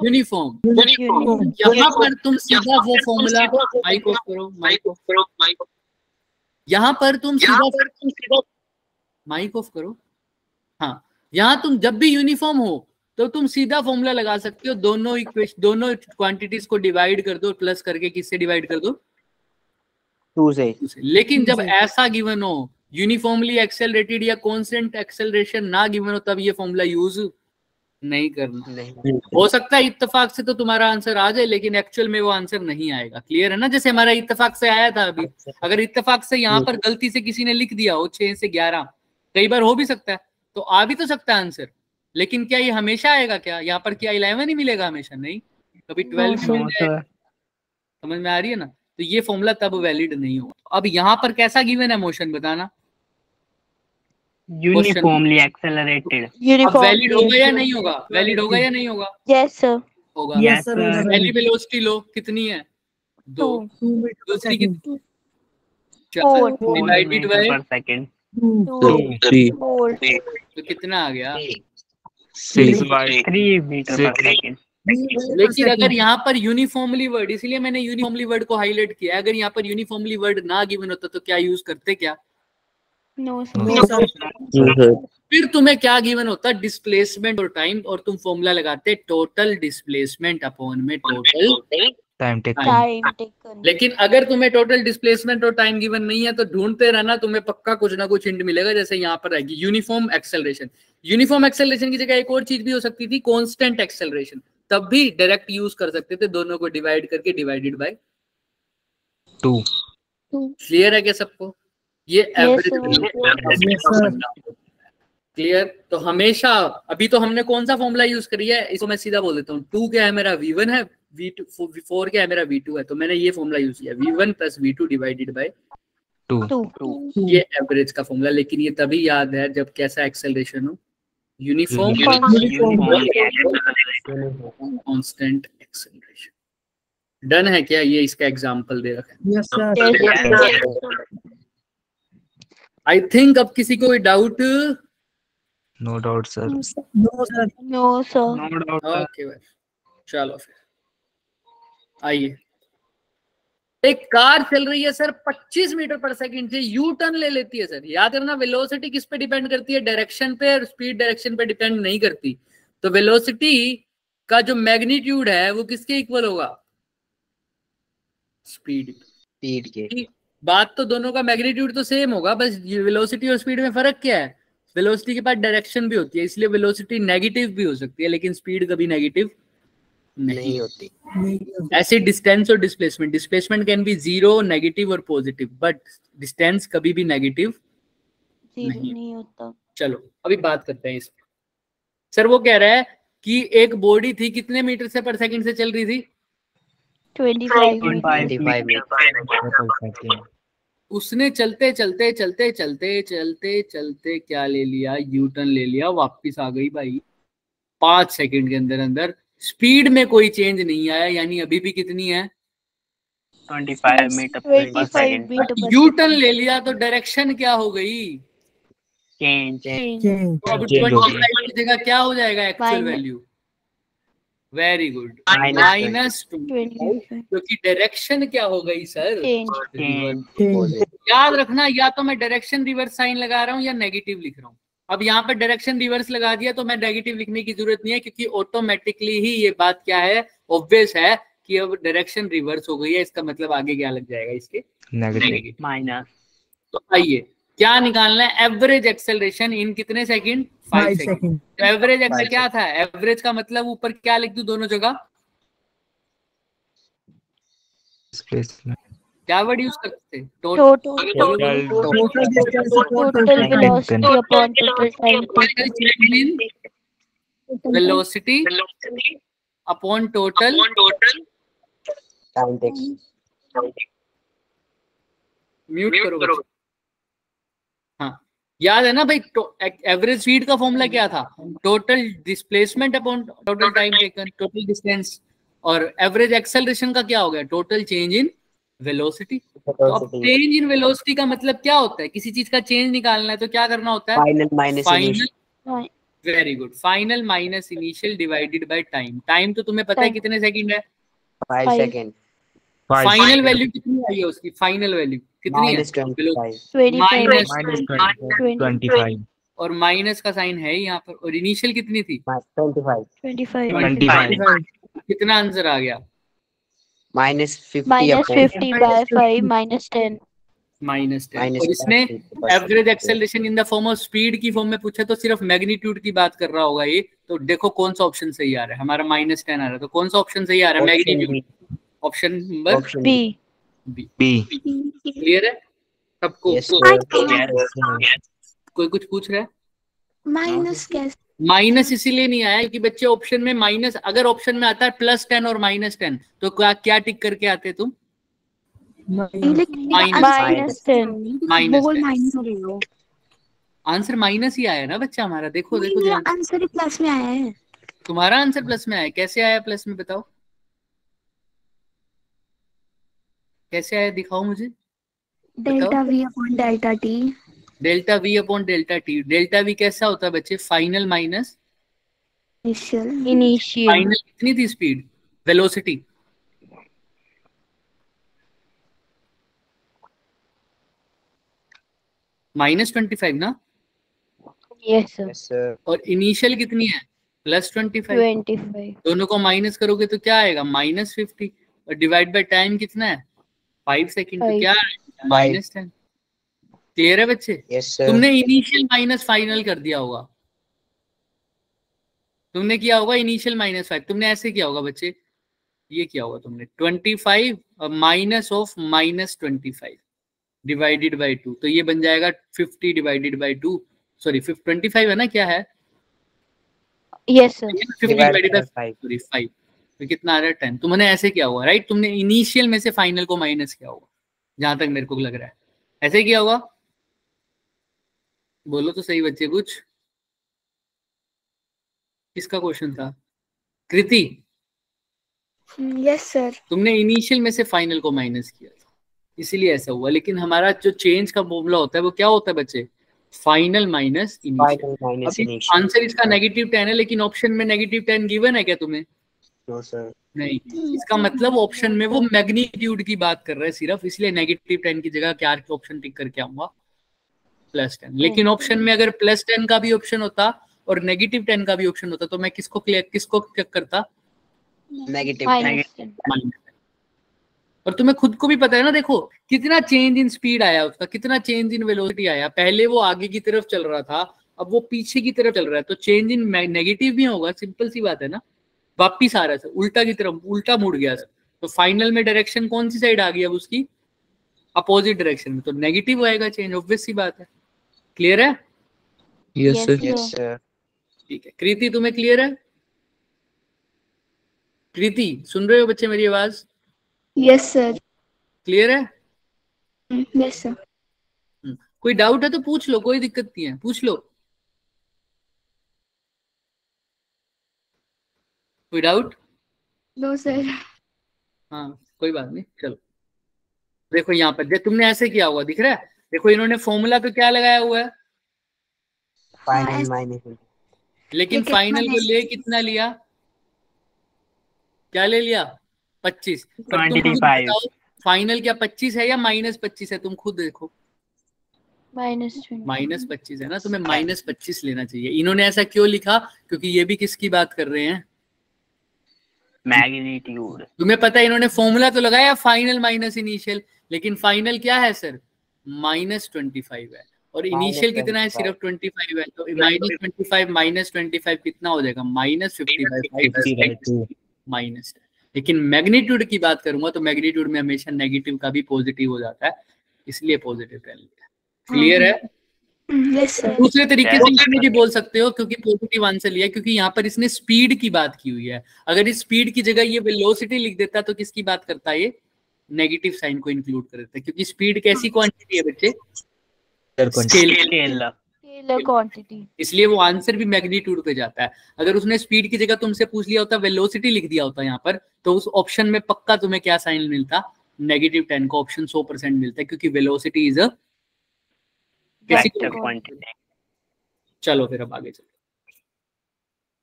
यूनिफॉर्म। यहाँ पर तुम सीधा वो फॉर्मूला, माइक ऑफ करो, यहाँ पर तुम सीधा माइक ऑफ करो। हाँ, यहाँ तुम जब भी यूनिफॉर्म हो तो तुम सीधा फॉर्मूला लगा सकते हो, दोनों क्वांटिटीज को डिवाइड कर दो, प्लस करके किससे डिवाइड कर दो 2 से लेकिन जब ऐसा गिवन हो यूनिफॉर्मली एक्सेलरेटेड या कांस्टेंट एक्सेलरेशन ना गिवन हो, तब ये फॉर्मूला यूज नहीं करना। नहीं हो सकता है इत्तेफाक से तो तुम्हारा आंसर आ जाए, लेकिन एक्चुअल में वो आंसर नहीं आएगा। क्लियर है ना? जैसे हमारा इत्तेफाक से आया था अभी, अगर इत्तेफाक से यहाँ पर गलती से किसी ने लिख दिया हो 6 से 11, कई बार हो भी सकता है, तो आ भी तो सकता है आंसर, लेकिन क्या ये हमेशा आएगा? क्या यहाँ पर क्या 11 ही मिलेगा हमेशा? नहीं, कभी 12 भी मिल No, जाएगा। sir. समझ में आ रही है ना? तो ये फॉर्मूला तब वैलिड नहीं होगा। अब यहाँ पर कैसा गिवन है मोशन, बताना। Uniformly accelerated. अब uniform वैलिड होगा या नहीं होगा? वैलिड होगा या नहीं होगा? yes sir होगा। Yes, sir. पहली वेलोसिटी लो कितनी है? 2। 2 meter per दूसरी second. कितनी? 4 4 divided meter by per second. 2 3 4 तो कितना आ गया? 6 by 3 meter per second. लेकिन अगर यहाँ पर यूनिफॉर्मली वर्ड, इसलिए मैंने यूनिफॉर्मली वर्ड को हाईलाइट किया, अगर यहाँ पर यूनिफॉर्मली वर्ड ना गिवन होता तो क्या यूज करते? क्या no No, sir फिर तुम्हें क्या गिवन होता? डिस्प्लेसमेंट और टाइम, और तुम फॉर्मूला लगाते टोटल डिस्प्लेसमेंट अपॉन में total time taken time taken लेकिन अगर तुम्हें टोटल डिस्प्लेसमेंट और टाइम गिवन नहीं है तो ढूंढते रहना, तुम्हें पक्का कुछ ना कुछ हिंट मिलेगा। जैसे यहाँ पर आएगी यूनिफॉर्म एक्सेलरेशन। यूनिफॉर्म एक्सेलरेशन की जगह एक और चीज भी हो सकती थी, कांस्टेंट एक्सेलरेशन, तब भी डायरेक्ट यूज कर सकते थे, दोनों को डिवाइड करके डिवाइडेड बाय 2 क्लियर है क्या सबको? ये एवरेज क्लियर। तो हमेशा, अभी तो हमने कौन सा फॉर्मूला यूज करी है, इसको मैं सीधा बोल देता हूँ। 2 क्या है मेरा? V1 है। V2 4 क्या है मेरा? V2 है। तो मैंने ये फॉर्मूला यूज किया, V1 plus V2 divided by 2 ये एवरेज का फॉर्मूला। लेकिन ये तभी याद है जब कैसा एक्सेलरेशन हो, यूनिफॉर्म कांस्टेंट एक्सेलरेशन। डन है क्या? ये इसका एग्जांपल दे रखा है। Yes, sir. आई थिंक अब किसी को कोई doubt No doubt, sir. No, sir. No, sir. No doubt, sir. Okay भाई, चलो फिर आइए। एक कार चल रही है सर 25 मीटर पर सेकंड से, यू टर्न ले लेती है सर। याद रखना वेलोसिटी किस पे डिपेंड करती है? डायरेक्शन पे, और स्पीड डायरेक्शन पे डिपेंड नहीं करती। तो वेलोसिटी का जो मैग्नीट्यूड है वो किसके इक्वल होगा? स्पीड के। बात तो दोनों का मैग्नीट्यूड तो सेम होगा, बस वेलोसिटी और स्पीड में फर्क क्या है? वेलोसिटी के पास डायरेक्शन भी होती है, इसलिए वेलोसिटी नेगेटिव भी हो सकती है, लेकिन स्पीड कभी नेगेटिव नहीं होती। ऐसे डिस्टेंस और displacement, displacement can be zero, negative और पॉजिटिव, बट डिस्टेंस कभी भी नेगेटिव नहीं होता। चलो अभी बात करते हैं इस पे। सर वो कह रहा है कि एक बॉडी थी, कितने मीटर से पर सेकंड से चल रही थी? 25 25 मीटर। उसने चलते चलते चलते चलते चलते चलते क्या ले लिया? यू टर्न ले लिया, वापस आ गई भाई 5 सेकंड के अंदर अंदर। स्पीड में कोई चेंज नहीं आया, यानी अभी भी कितनी है? 25 मीटर पर सेकंड। यू टर्न ले लिया तो डायरेक्शन क्या हो गई? चेंज। तो अब Change हो 25 की जगह क्या हो जाएगा actual Minus- value? Very good, Minus minus 25, 25 क्योंकि डायरेक्शन क्या हो गई सर? चेंज। याद रखना, या तो मैं डायरेक्शन रिवर्स साइन लगा रहा हूँ या नेगेटिव लिख रहा हूँ। अब यहाँ पर डायरेक्शन रिवर्स लगा दिया तो मैं नेगेटिव लिखने की जरूरत नहीं है, क्योंकि ऑटोमेटिकली ही ये बात क्या है, ऑब्वियस है कि अब डायरेक्शन रिवर्स हो गई है। इसका मतलब आगे क्या लग जाएगा इसके? Negative. माइनस। तो आइए क्या निकालना है? एवरेज एक्सेलरेशन इन कितने सेकंड? 5 सेकंड। तो एवरेज एक्सेल क्या था? एवरेज का मतलब ऊपर क्या लिख दूं दोनों जगह? Displacement. क्या वर्ड यूज करते थे? Total Total velocity upon total time taken. Velocity upon total time takes. म्यूट करो बच्चे। हाँ याद है ना भाई, एवरेज स्पीड का फॉर्मूला क्या था? Total displacement upon total time taken, total distance. और एवरेज एक्सेलरेशन का क्या हो गया? Total change in velocity. तो अब चेंज इन वेलोसिटी का मतलब क्या होता है? किसी चीज का चेंज निकालना है तो क्या करना होता है? Final minus final. Very good, final minus initial divided by time. Time तो तुम्हें पता है कितने सेकंड है? 5 सेकंड। फाइनल वैल्यू कितनी आई है उसकी? फाइनल वैल्यू कितनी है? -25। माइनस 25. और माइनस का साइन है यहाँ पर। और इनिशियल कितनी थी? 25। 25. कितना आंसर आ गया? -50 -50 by 5 -10. -10। और इसने average acceleration in the form of speed की फॉर्म में पूछा तो सिर्फ मैग्नीट्यूड की बात कर रहा होगा ये। तो देखो कौन सा ऑप्शन सही आ रहा है? हमारा -10 आ रहा है, तो कौन सा ऑप्शन सही आ रहा है? Magnitude. Option number B. B. Clear है सबको? Yes, कोई कुछ पूछ रहा है? माइनस कैसे? माइनस इसीलिए नहीं आया कि बच्चे ऑप्शन में माइनस, अगर ऑप्शन में आता है +10 और -10 तो क्या क्या टिक करके आते तुम? -10. माइनस हो रही हो। आंसर माइनस ही आया ना बच्चा हमारा। देखो देखो ध्यान। आंसर ही प्लस में आया है। तुम्हारा आंसर प्लस में आया? कैसे आया प्लस में? बताओ कैसे आया, दिखाओ मुझे। Delta V upon delta T। Delta V upon delta T. Delta V कैसा होता है बच्चे? Final minus Initial. फाइनल। कितनी थी स्पीड? वेलोसिटी -25 ना? Yes, sir. sir. और इनिशियल कितनी है? +25। 25. दोनों को माइनस करोगे तो क्या आएगा? -50। और डिवाइड बाय टाइम कितना है? 5 सेकंड। तो 5. क्या -10। क्लियर है बच्चे? Yes, sir. तुमने इनिशियल माइनस फाइनल कर दिया होगा। तुमने किया होगा इनिशियल -5। तुमने ऐसे किया होगा बच्चे, ये किया होगा तुमने 25 माइनस ऑफ -25 डिवाइडेड बाय 2। तो ये बन जाएगा 50 डिवाइडेड बाय 2। सॉरी 25 है ना? क्या है? Yes, sir. 50 divided by 5। तो कितना आ रहा है? 10। तुमने ऐसे किया होगा राइट? तुमने इनिशियल में से फाइनल को माइनस किया होगा, जहां तक मेरे को लग रहा है ऐसे किया होगा। बोलो तो सही बच्चे कुछ। किसका क्वेश्चन था? कृति, यस सर। तुमने इनिशियल में से फाइनल को माइनस किया था, इसीलिए ऐसा हुआ। लेकिन हमारा जो चेंज का फॉर्मूला होता है वो क्या होता है बच्चे? Final minus initial. Final minus initial. Answer इसका -10 है, लेकिन ऑप्शन में -10 गिवन है क्या तुम्हें? No sir. नहीं, इसका मतलब ऑप्शन में वो मैग्नीट्यूड की बात कर रहा है सिर्फ, इसलिए -10 की जगह क्या ऑप्शन टिक करके आऊंगा +10। लेकिन ऑप्शन में अगर +10 का भी ऑप्शन होता और -10 का भी ऑप्शन होता तो मैं किसको चेक करता? नेगेटिव। -10। और तुम्हें खुद को भी पता है ना, देखो कितना चेंज इन स्पीड आया उसका, कितना चेंज इन वेलोसिटी आया। पहले वो आगे की तरफ चल रहा था, अब वो पीछे की तरफ चल रहा है, तो चेंज इन नेगेटिव भी होगा, सिंपल सी बात है ना। वापिस आ रहा है, उल्टा की तरफ, उल्टा मुड़ गया सर। तो फाइनल में डायरेक्शन कौन सी साइड आ गई अब उसकी? अपोजिट डायरेक्शन में, तो नेगेटिव आएगा चेंज, ऑब्वियस सी बात है। क्लियर है? Yes sir. Yes sir. ठीक है कृति, तुम्हें क्लियर है? कृति सुन रहे हो बच्चे मेरी आवाज? Yes sir. क्लियर है? Yes sir. कोई डाउट है तो पूछ लो, कोई दिक्कत नहीं है, पूछ लो। कोई डाउट? No sir. हाँ कोई बात नहीं, चलो। देखो यहाँ पर तुमने ऐसे किया हुआ दिख रहा है, देखो इन्होंने फॉर्मूला तो क्या लगाया हुआ है, फाइनल माइनस। लेकिन फाइनल को ले कितना लिया? क्या ले लिया? 25। पर तुम खुद 25। बताओ फाइनल क्या 25 है या -25 है? तुम खुद देखो। -25 है ना, तुम्हें -25 लेना चाहिए। इन्होंने ऐसा क्यों लिखा? क्योंकि ये भी किसकी बात कर रहे हैं? मैग्नीट्यूड। तुम्हें पता है इन्होंने फॉर्मूला तो लगाया फाइनल माइनस इनिशियल, लेकिन फाइनल क्या है सर? -25 है, और इनिशियल कितना है? सिर्फ 25 है। तो -25 -25 कितना हो जाएगा? -50/5 माइनस। लेकिन मैग्नीट्यूड की बात करूंगा तो मैग्नीट्यूड में हमेशा नेगेटिव का भी पॉजिटिव हो जाता है, इसलिए पॉजिटिव कर लिया। क्लियर है? Yes sir. दूसरे तरीके से इसमें भी बोल सकते हो, क्योंकि पॉजिटिव आंसर लिया, क्योंकि यहाँ पर इसने स्पीड की बात की हुई है। अगर इस स्पीड की जगह ये वेलोसिटी लिख देता तो किसकी बात करता है? ये नेगेटिव साइन को इंक्लूड कर देता है, क्योंकि स्पीड कैसी क्वांटिटी है बच्चे? Scalar quantity. इसलिए वो आंसर भी मैग्नीट्यूड पे जाता है। अगर उसने स्पीड की जगह तुमसे पूछ लिया होता, वेलोसिटी लिख दिया होता यहाँ पर, तो उस ऑप्शन में पक्का तुम्हें क्या साइन मिलता? -10 को ऑप्शन 100% मिलता है, क्योंकि velocity is a vector quantity. चलो फिर अब आगे चलो।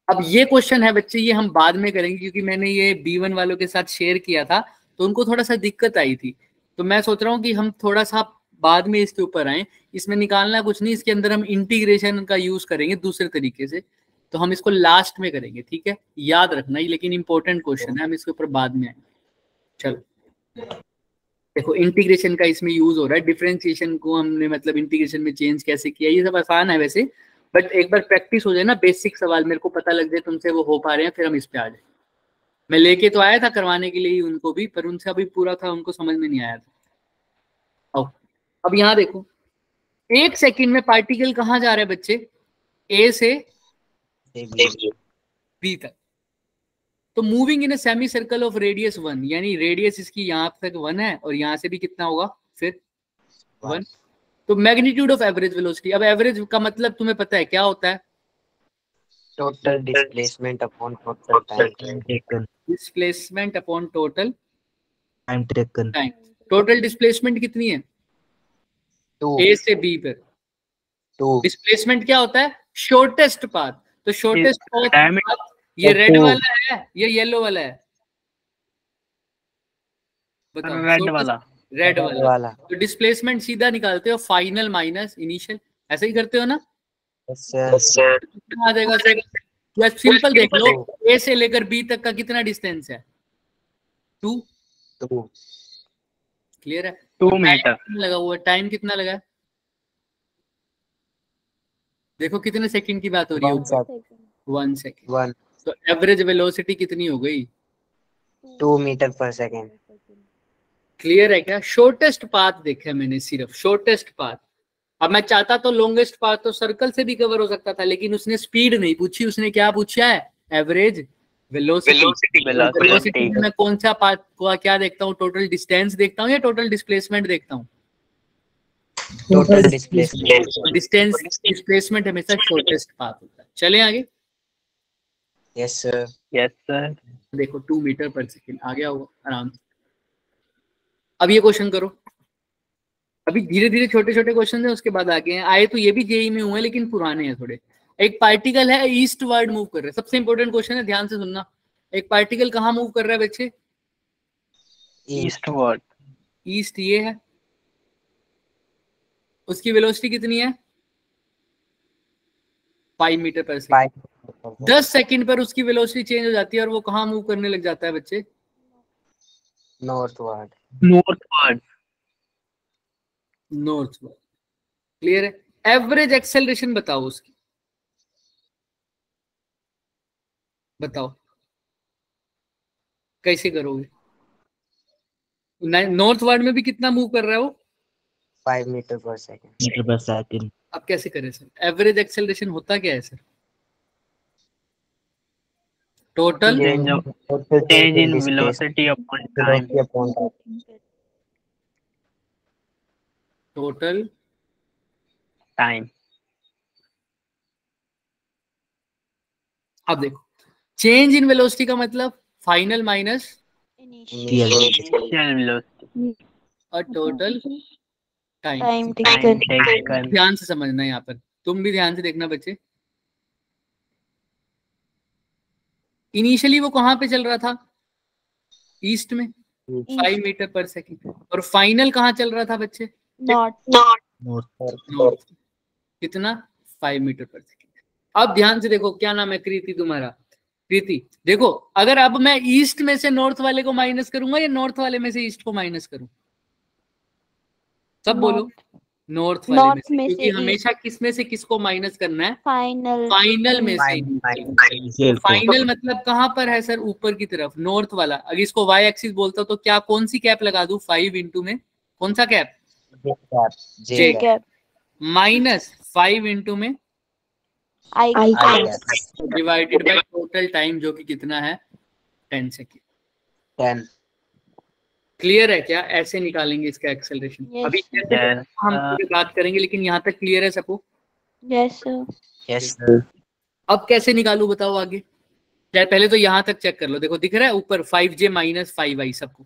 अब ये क्वेश्चन है बच्चे, ये हम बाद में करेंगे, क्योंकि मैंने ये B1 वालों के साथ शेयर किया था तो उनको थोड़ा सा दिक्कत आई थी। तो मैं सोच रहा हूँ कि हम थोड़ा सा बाद में इसके ऊपर आए। इसमें निकालना कुछ नहीं, इसके अंदर हम इंटीग्रेशन का यूज करेंगे दूसरे तरीके से, तो हम इसको लास्ट में करेंगे, ठीक है? याद रखना ही, लेकिन इंपॉर्टेंट क्वेश्चन है, हम इसके ऊपर बाद में आएंगे। चलो देखो इंटीग्रेशन का इसमें यूज हो रहा है, डिफरेंशिएशन को हमने मतलब इंटीग्रेशन में चेंज कैसे किया, ये सब आसान है वैसे, बट एक बार प्रैक्टिस हो जाए ना, बेसिक सवाल मेरे को पता लग जाए तुमसे वो हो पा रहे हैं, फिर हम इस पे आ जाए। मैं लेके तो आया था करवाने के लिए ही उनको भी, पर उनसे अभी पूरा था, उनको समझ में नहीं आया था। अब यहाँ देखो, 1 सेकंड में पार्टिकल कहाँ जा रहा है बच्चे? ए से बी तक। तो moving in a semi circle of radius 1, यानी रेडियस इसकी यहाँ तक 1 है, और यहाँ से भी कितना होगा फिर 1। तो मैग्नीट्यूड ऑफ एवरेज वेलोसिटी। अब एवरेज का मतलब तुम्हें पता है क्या होता है? Total displacement upon total time taken. Displacement upon total time taken. Time. Total displacement कितनी है 2 ए से बी पर? 2 डिस्प्लेसमेंट क्या होता है? Shortest path. तो शॉर्टेस्ट Time- पाथ ये रेड वाला है, ये येलो वाला है? बताओ। रेड वाला। रेड वाला। वाला। तो डिस्प्लेसमेंट सीधा निकालते हो फाइनल माइनस इनिशियल, ऐसे ही करते हो ना? कितना आ जाएगा सर? या सिंपल देख लो, ए से लेकर बी तक का कितना डिस्टेंस है? 2। क्लियर है? 2 मीटर लगा हुआ, टाइम कितना लगा है? देखो कितने सेकंड की बात हो रही है? 1 सेकंड। तो एवरेज वेलोसिटी कितनी हो गई? 2 मीटर पर सेकंड। क्लियर है क्या? शॉर्टेस्ट पाथ देखा मैंने, सिर्फ शॉर्टेस्ट पाथ। अब मैं चाहता तो लॉन्गेस्ट पाथ तो सर्कल से भी कवर हो सकता था, लेकिन उसने स्पीड नहीं पूछी, उसने क्या पूछा है? Average velocity. मैं कौन सा पाथ को क्या देखता हूँ? टोटल डिस्टेंस देखता हूँ या टोटल डिस्प्लेसमेंट देखता हूँ? Total displacement. डिस्प्लेसमेंट हमेशा शॉर्टेस्ट पाथ होता है। चले आगे। Yes sir. Yes sir. देखो 2 मीटर पर सेकंड आ गया होगा आराम से। अब ये क्वेश्चन करो, अभी धीरे धीरे छोटे छोटे क्वेश्चन है, उसके बाद आगे हैं। आए तो ये भी जेई में हुए लेकिन पुराने हैं थोड़े। एक पार्टिकल है ईस्ट वर्ड मूव कर रहा है, सबसे इंपॉर्टेंट क्वेश्चन है, ध्यान से सुनना। एक पार्टिकल कहाँ मूव कर रहा है बच्चे? ईस्टवर्ड। ईस्ट ये है, उसकी वेलोसिटी कितनी है? 5 मीटर पर सेकंड। 10 सेकंड पर उसकी वेलोसिटी चेंज हो जाती है और वो कहाँ मूव करने लग जाता है बच्चे? नॉर्थवर्ड। नॉर्थवर्ड। नॉर्थवर्ड। क्लियर है? एवरेज एक्सेलरेशन बताओ उसकी, बताओ कैसे करोगे? नॉर्थवर्ड में भी कितना मूव कर रहा है वो? 5 मीटर पर सेकंड। अब कैसे करें सर? एवरेज एक्सेलरेशन होता क्या है sir? Total change in velocity upon time. Total Time. अब देखो, चेंज इन वेलोसिटी का मतलब फाइनल माइनस Initial velocity. और total time. Time Time taken. taken. ध्यान से समझना है यहाँ पर, तुम भी ध्यान से देखना बच्चे। इनिशियली वो कहाँ पे चल रहा था? ईस्ट में 5 मीटर पर सेकंड। और फाइनल कहाँ चल रहा था बच्चे? नॉर्थ। कितना? 5 मीटर पर सेकंड। अब ध्यान से देखो, क्या नाम है कृति तुम्हारा? कृति, देखो अगर अब मैं ईस्ट में से नॉर्थ वाले को माइनस करूंगा या नॉर्थ वाले में से ईस्ट को माइनस करूं? सब बोलो। नॉर्थ वाले में से, क्योंकि हमेशा किस में से किसको माइनस करना है? फाइनल में से। फाइनल मतलब कहां पर है सर? ऊपर की तरफ, नॉर्थ वाला। अगर इसको वाई एक्सिस बोलता हूं तो क्या, कौन सी कैप लगा दूं? 5 इंटू में कौन सा कैप? जे कैप। माइनस 5 इंटू में I divided by total time, जो कि कितना है? 10 सेकेंड। 10। क्लियर है क्या? ऐसे निकालेंगे इसका एक्सेलरेशन। Yes, अभी कैसे हम पूरी बात करेंगे, लेकिन यहाँ तक क्लियर है सबको? Yes sir. Yes sir. अब कैसे निकालू बताओ आगे? पहले तो यहाँ तक चेक कर लो, देखो दिख रहा है ऊपर 5j माइनस 5i सबको।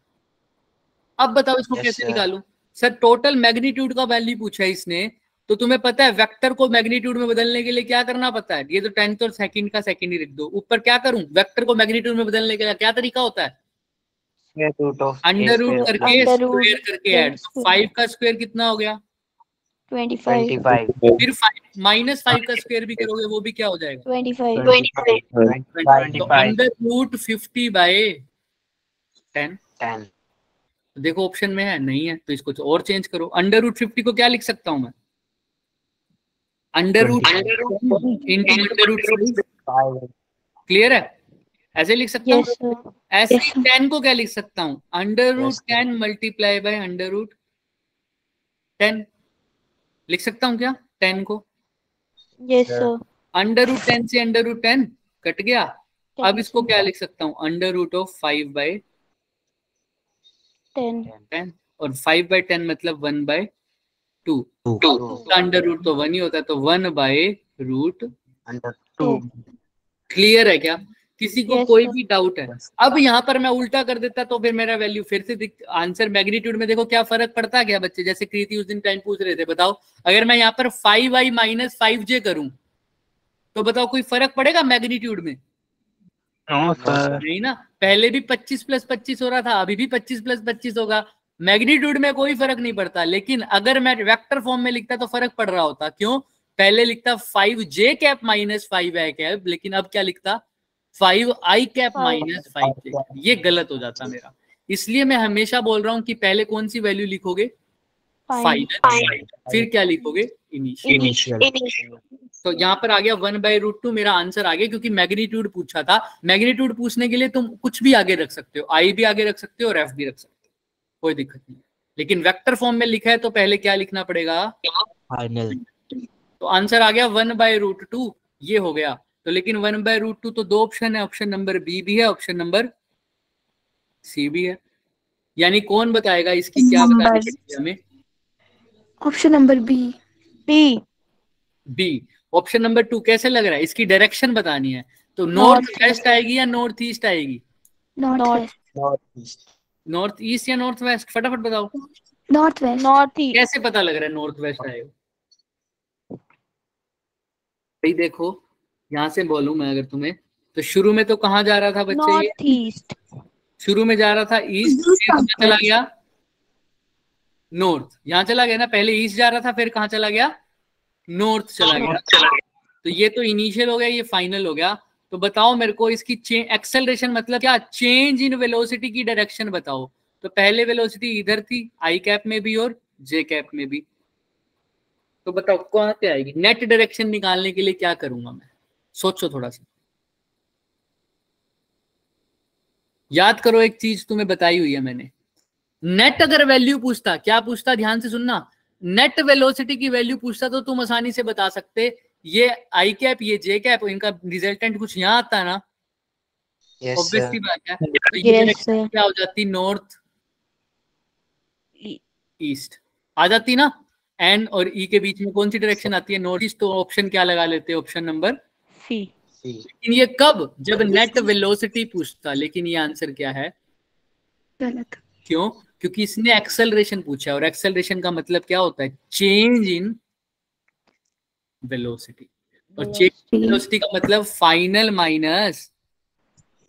अब बताओ इसको कैसे निकालू? सर टोटल मैग्नीट्यूड का वैल्यू पूछा है इसने, तो तुम्हें पता है वेक्टर को मैग्नीट्यूड में बदलने के लिए क्या करना पता है? ये तो 10th और सेकंड का सेकंड ही लिख दो। ऊपर क्या करूं? वेक्टर को मैग्नीट्यूड में बदलने के लिए क्या तरीका होता है? अंडर रूट करके स्क्वायर करके ऐड। 5 का स्क्वायर कितना हो गया? 25। फिर माइनस 5 का स्क्वायर भी करोगे, वो भी क्या हो जाएगा? 25। तो अंडर रूट 50 बाय 10। देखो ऑप्शन में है, नहीं है तो इसको और चेंज करो। अंडर रूट 50 को क्या लिख सकता हूं मैं? Under root into under root 5। Clear है? ऐसे लिख सकता हूँ। Yes sir. ऐसे 10 को क्या लिख सकता हूँ? Under root 10 multiply by under root 10 लिख सकता हूँ क्या? 10 को यस सर। अंडर रूट 10 से अंडर रूट 10 कट गया। अब इसको क्या लिख सकता हूँ? Under root of 5 by 10। और 5 बाय 10 मतलब 1 बाय 2। अंडर रूट तो 1 ही होता है, तो 1 बाय रूट 2। क्लियर है क्या? किसी को कोई भी डाउट है? अब यहाँ पर मैं उल्टा कर देता तो फिर मेरा वैल्यू फिर से आंसर मैग्नीट्यूड में देखो क्या फर्क पड़ता क्या बच्चे? जैसे कृति उस दिन टाइम पूछ रहे थे, बताओ अगर मैं यहाँ पर 5i माइनस 5j करूं तो बताओ कोई फर्क पड़ेगा मैग्नीट्यूड में? नहीं ना। पहले भी 25 प्लस 25 हो रहा था, अभी भी 25 प्लस 25 होगा। मैग्नीट्यूड में कोई फर्क नहीं पड़ता। लेकिन अगर मैं वेक्टर फॉर्म में लिखता तो फर्क पड़ रहा होता। क्यों? पहले लिखता 5j cap minus 5i cap, लेकिन अब क्या लिखता? 5i cap minus 5j। ये गलत हो जाता मेरा। इसलिए मैं हमेशा बोल रहा हूं कि पहले कौन सी वैल्यू लिखोगे? फाइनल। फिर क्या लिखोगे? इनिशियल। तो यहाँ पर आ गया 1/√2 मेरा आंसर आ गया, क्योंकि मैग्नीट्यूड पूछा था। मैग्नीट्यूड पूछने के लिए तुम कुछ भी आगे रख सकते हो, आई भी आगे रख सकते हो और एफ भी रख सकते हो, कोई दिक्कत नहीं। लेकिन वेक्टर फॉर्म में लिखा है तो पहले क्या लिखना पड़ेगा? फाइनल। तो आंसर आ गया 1/√2, ये हो गया। तो लेकिन 1/√2 तो 2 ऑप्शन है, ऑप्शन नंबर बी भी है, ऑप्शन नंबर सी भी है। यानी कौन बताएगा इसकी क्या बतानी पड़ेगी हमें? Option number B. B. Option number 2 कैसे लग रहा है? इसकी डायरेक्शन बतानी है, तो नॉर्थ वेस्ट आएगी या नॉर्थ ईस्ट आएगी? नॉर्थ नॉर्थ ईस्ट या नॉर्थ वेस्ट? फटाफट बताओ। North west. North east. कैसे पता लग रहा है नॉर्थ वेस्ट आएगा? भाई देखो, यहाँ से बोलूं मैं अगर तुम्हें, तो शुरू में तो कहाँ जा रहा था बच्चे? ये नॉर्थ ईस्ट। शुरू में जा रहा था ईस्ट, फिर कहाँ चला गया? नॉर्थ। यहाँ चला गया ना, पहले ईस्ट जा रहा था, फिर कहाँ चला गया? नॉर्थ चला गया। तो ये तो इनिशियल हो गया, ये फाइनल हो गया। तो बताओ मेरे को इसकी एक्सेलरेशन मतलब क्या? चेंज इन वेलोसिटी की डायरेक्शन बताओ। तो पहले वेलोसिटी इधर थी, आई कैप में भी और जे कैप में भी। तो बताओ कहाँ पे आएगी? नेट डायरेक्शन निकालने के लिए क्या करूंगा मैं? सोचो थोड़ा सा, याद करो। एक चीज तुम्हें बताई हुई है मैंने। नेट अगर वैल्यू पूछता, क्या पूछता? ध्यान से सुनना। नेट वेलोसिटी की वैल्यू पूछता तो तुम आसानी से बता सकते, ये आई कैप, ये जे कैप, इनका रिजल्टेंट कुछ यहाँ आता है ना। ऑब्वियसली बात है। तो ये डायरेक्शन क्या हो जाती? नॉर्थ ईस्ट आ जाती ना। एन और ई के बीच में कौन सी डायरेक्शन आती है? North east. तो ऑप्शन क्या लगा लेते हैं? Option number C. लेकिन ये कब? जब नेट वेलोसिटी पूछता। लेकिन ये आंसर क्या है? गलत। क्यों? क्योंकि इसने एक्सेलरेशन पूछा, और एक्सेलरेशन का मतलब क्या होता है? Change in velocity. और चेंज इन वेलोसिटी का मतलब फाइनल माइनस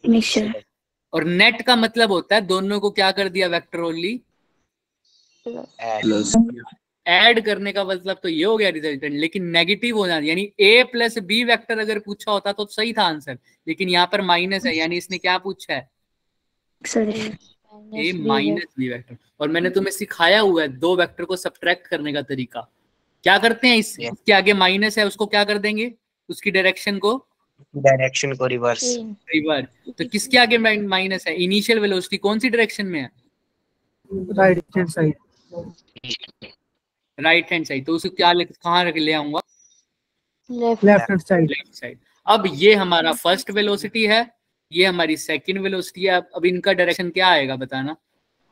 इनिशियल। और नेट का मतलब होता है दोनों को क्या कर दिया? वेक्टर ओनली ऐड करने का मतलब तो ये हो गया रिजल्टेंट। लेकिन नेगेटिव हो जाना, यानी ए प्लस बी वेक्टर अगर पूछा होता तो सही था आंसर। लेकिन यहाँ पर माइनस है, यानी इसने क्या पूछा है? ए माइनस बी वेक्टर। और मैंने तुम्हें सिखाया हुआ है दो वेक्टर को सब्ट्रैक्ट करने का तरीका। क्या करते हैं? इसके आगे माइनस है, उसको क्या कर देंगे? उसकी डायरेक्शन को रिवर्स। तो किसके आगे माइनस है? इनिशियल वेलोसिटी कौन सी डायरेक्शन में है? Right hand side. Right hand side. तो उसे क्या कहाँ रख ले आऊंगा? Left hand side. Left side. अब ये हमारा फर्स्ट वेलोसिटी है, ये हमारी सेकंड वेलोसिटी है। अब इनका डायरेक्शन क्या आएगा बताना?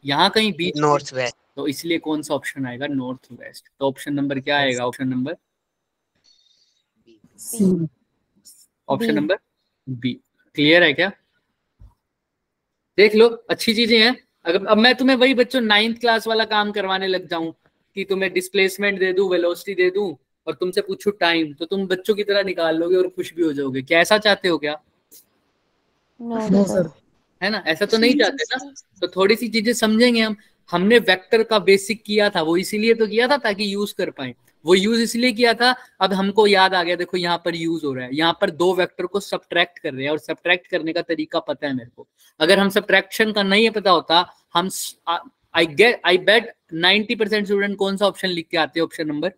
यहाँ कहीं बीच, नॉर्थ वेस्ट। तो इसलिए कौन सा ऑप्शन आएगा? North west. तो ऑप्शन नंबर क्या आएगा? Option number option number B. Clear है क्या? देख लो, अच्छी चीजें हैं। अगर अब मैं तुम्हें वही बच्चों 9th क्लास वाला काम करवाने लग जाऊं कि तुम्हें डिस्प्लेसमेंट दे दूं, वेलोसिटी दे दूं और तुमसे पूछूं टाइम, तो तुम बच्चों की तरह निकाल लोगे और खुश भी हो जाओगे। क्या ऐसा चाहते हो क्या? No sir. है ना? ऐसा तो नहीं चाहते ना। तो थोड़ी सी चीजें समझेंगे हम। हमने वेक्टर का बेसिक किया था, वो इसीलिए तो किया था ताकि यूज कर पाए। वो यूज इसलिए किया था, अब हमको याद आ गया। देखो यहाँ पर यूज हो रहा है, यहाँ पर दो वेक्टर को सब्ट्रैक्ट कर रहे हैं और सब्ट्रैक्ट करने का तरीका पता है मेरे को। अगर हम सब्ट्रैक्शन का नहीं पता होता, हम आई बेट 90% स्टूडेंट कौन सा ऑप्शन लिख के आते हैं? Option number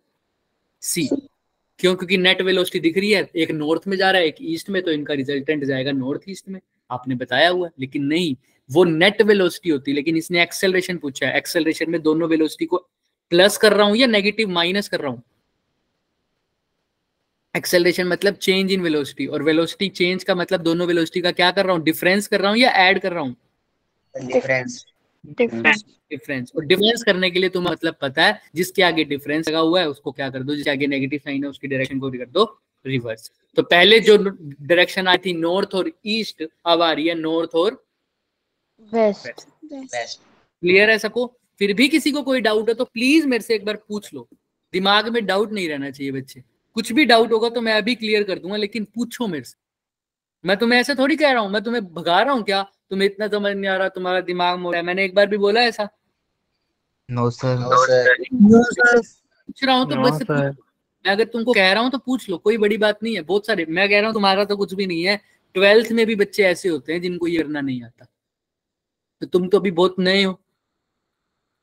C. क्यों? क्योंकि नेट वेलोसिटी दिख रही है, एक नॉर्थ में जा रहा है, एक ईस्ट में, तो इनका रिजल्टेंट जाएगा नॉर्थ ईस्ट में। आपने बताया हुआ है। लेकिन नहीं, वो नेट वेलोसिटी होती है। लेकिन इसने एक्सेलरेशन पूछा है। एक्सेलरेशन में दोनों वेलोसिटी को प्लस कर रहा हूं या नेगेटिव माइनस कर रहा हूं? एक्सेलरेशन मतलब चेंज इन वेलोसिटी, और वेलोसिटी चेंज का मतलब दोनों वेलोसिटी का क्या कर रहा हूं? डिफरेंस कर रहा हूं या ऐड कर रहा हूं? डिफरेंस। और डिफरेंस करने के लिए तुम्हें मतलब पता है, जिसके आगे डिफरेंस लगा हुआ है उसको क्या कर दो? जिसके आगे नेगेटिव साइन है उसकी डायरेक्शन को कर दो रिवर्स। तो पहले जो डायरेक्शन आई थी नॉर्थ और ईस्ट, अब आ रही है नॉर्थ और वेस्ट। क्लियर है सबको? फिर भी किसी को कोई डाउट है तो प्लीज मेरे से एक बार पूछ लो। दिमाग में डाउट नहीं रहना चाहिए बच्चे। कुछ भी डाउट होगा तो मैं अभी क्लियर कर दूंगा, लेकिन पूछो मेरे से। मैं तुम्हें ऐसे थोड़ी कह रहा हूं, मैं तुम्हें भगा रहा हूं क्या? तुम्हें इतना समझ नहीं आ रहा, तुम्हारा दिमाग मोड़ है। मैंने एक बार भी बोला ऐसा? No sir. पूछ रहा हूँ तो बस मैं अगर तुमको कह रहा हूँ तो पूछ लो, कोई बड़ी बात नहीं है। बहुत सारे, मैं कह रहा हूँ तुम्हारा तो कुछ भी नहीं है। 12th में भी बच्चे ऐसे होते हैं जिनको ये करना नहीं आता। तो तुम तो अभी बहुत नए हो,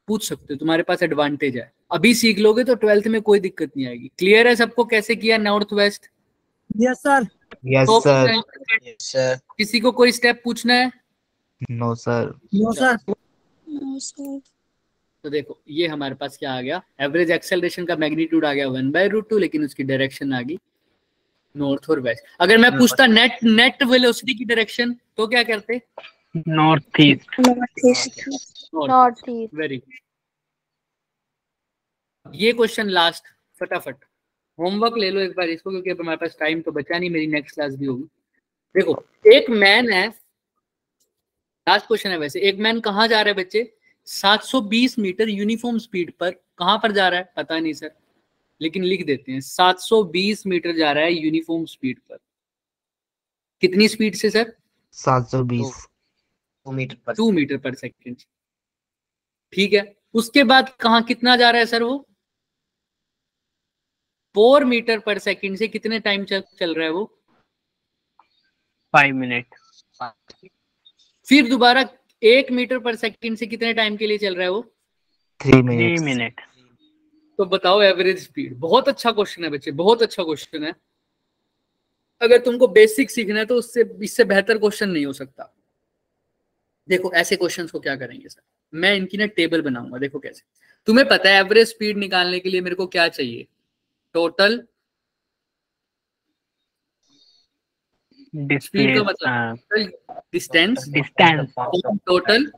पूछ सकते हो, तुम्हारे पास एडवांटेज है। अभी सीख लोगे तो 12th में कोई दिक्कत नहीं आएगी। क्लियर है सबको कैसे किया north west? Yes sir. Yes sir. किसी को कोई स्टेप पूछना है? No sir. No sir. तो देखो ये हमारे पास क्या आ गया? एवरेज एक्सेलरेशन का मैग्नीट्यूड आ गया 1/√2, लेकिन उसकी डायरेक्शन आ गई नॉर्थ और वेस्ट। अगर मैं पूछता नेट वेलोसिटी की डायरेक्शन तो क्या करते? North east. North east. Very good. ये क्वेश्चन लास्ट, फटाफट होमवर्क ले लो एक बार इसको, क्योंकि अब हमारे पास टाइम तो बचा नहीं, मेरी नेक्स्ट क्लास भी होगी। देखो एक मैन है, लास्ट क्वेश्चन है वैसे। एक मैन कहाँ जा रहा है बच्चे? 720 मीटर यूनिफॉर्म स्पीड पर कहां पर जा रहा है पता नहीं सर, लेकिन लिख देते हैं 720 मीटर जा रहा है यूनिफॉर्म स्पीड पर। कितनी स्पीड से सर? 720 2 मीटर पर सेकंड। ठीक है, उसके बाद कहां कितना जा रहा है सर? वो 4 मीटर पर सेकंड से कितने टाइम चल रहा है वो? 5 मिनट। फिर दोबारा 1 मीटर पर सेकंड से कितने टाइम के लिए चल रहा है वो? 3 3 मिनट। मिनट। तो बताओ एवरेज स्पीड। बहुत अच्छा क्वेश्चन है बच्चे, बहुत अच्छा क्वेश्चन है। अगर तुमको बेसिक सीखना है तो उससे इससे बेहतर क्वेश्चन नहीं हो सकता। देखो ऐसे क्वेश्चंस को क्या करेंगे सर, मैं इनकी ना टेबल बनाऊंगा। देखो कैसे, तुम्हें पता है एवरेज स्पीड निकालने के लिए मेरे को क्या चाहिए? टोटल स्पीड का मतलब डिस्टेंस, टोटल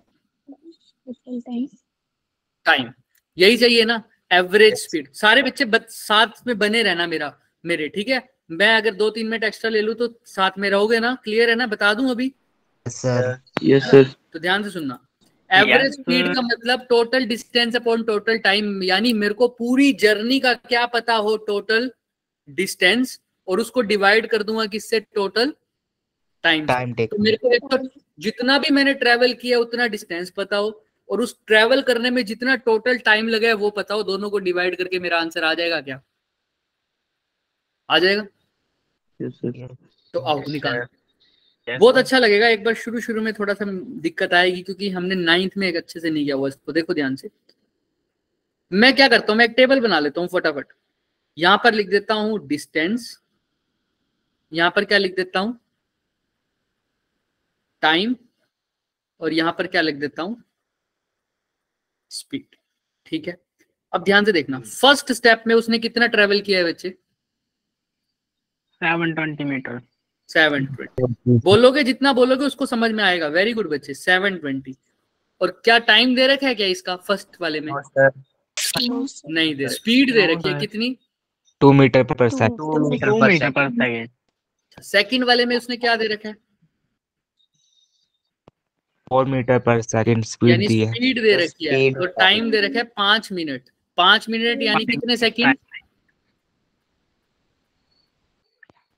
टाइम, यही चाहिए ना एवरेज स्पीड। सारे बच्चे साथ में बने रहना मेरे, ठीक है? मैं अगर 2-3 मिनट एक्स्ट्रा ले लूं तो साथ में रहोगे ना? क्लियर है ना? बता दूं अभी? Sir yes sir. तो ध्यान से सुनना। एवरेज स्पीड का मतलब total distance upon total time, यानी मेरे को पूरी जर्नी का क्या पता हो टोटल डिस्टेंस, और उसको डिवाइड कर दूंगा किससे? Total time. तो मेरे को एक तो जितना भी मैंने ट्रेवल किया उतना डिस्टेंस पता हो, और उस ट्रेवल करने में जितना टोटल टाइम लगा है वो पता हो। दोनों को डिवाइड करके मेरा आंसर आ जाएगा क्या? आ जाएगा? तो आओ निकाल। बहुत अच्छा लगेगा। एक बार शुरू में थोड़ा सा दिक्कत आएगी क्योंकि हमने 9th में एक अच्छे से नहीं किया हुआ इसको। देखो ध्यान से, मैं क्या करता हूं, मैं एक टेबल बना लेता हूं फटाफट। यहां पर लिख देता हूं डिस्टेंस, यहां पर क्या लिख देता हूं? टाइम, और यहां पर क्या लिख देता हूं? स्पीड। ठीक है, अब ध्यान से देखना। फर्स्ट स्टेप में उसने कितना ट्रेवल किया है बच्चे? 720 मीटर। 720। बोलोगे जितना बोलोगे उसको समझ में आएगा। वेरी गुड बच्चे, 720। और क्या टाइम दे रखा है क्या इसका फर्स्ट वाले में? नहीं दे। स्पीड दे रखी है कितनी? 2 मीटर पर सेकंड। 2 मीटर पर सेकेंड। सेकंड वाले में उसने क्या दे रखा है? 4 मीटर पर सेकंड स्पीड यानी दी है। स्पीड दे रखी है। तो टाइम दे रखा है 5 मिनट। 5 मिनट यानी कितने सेकंड?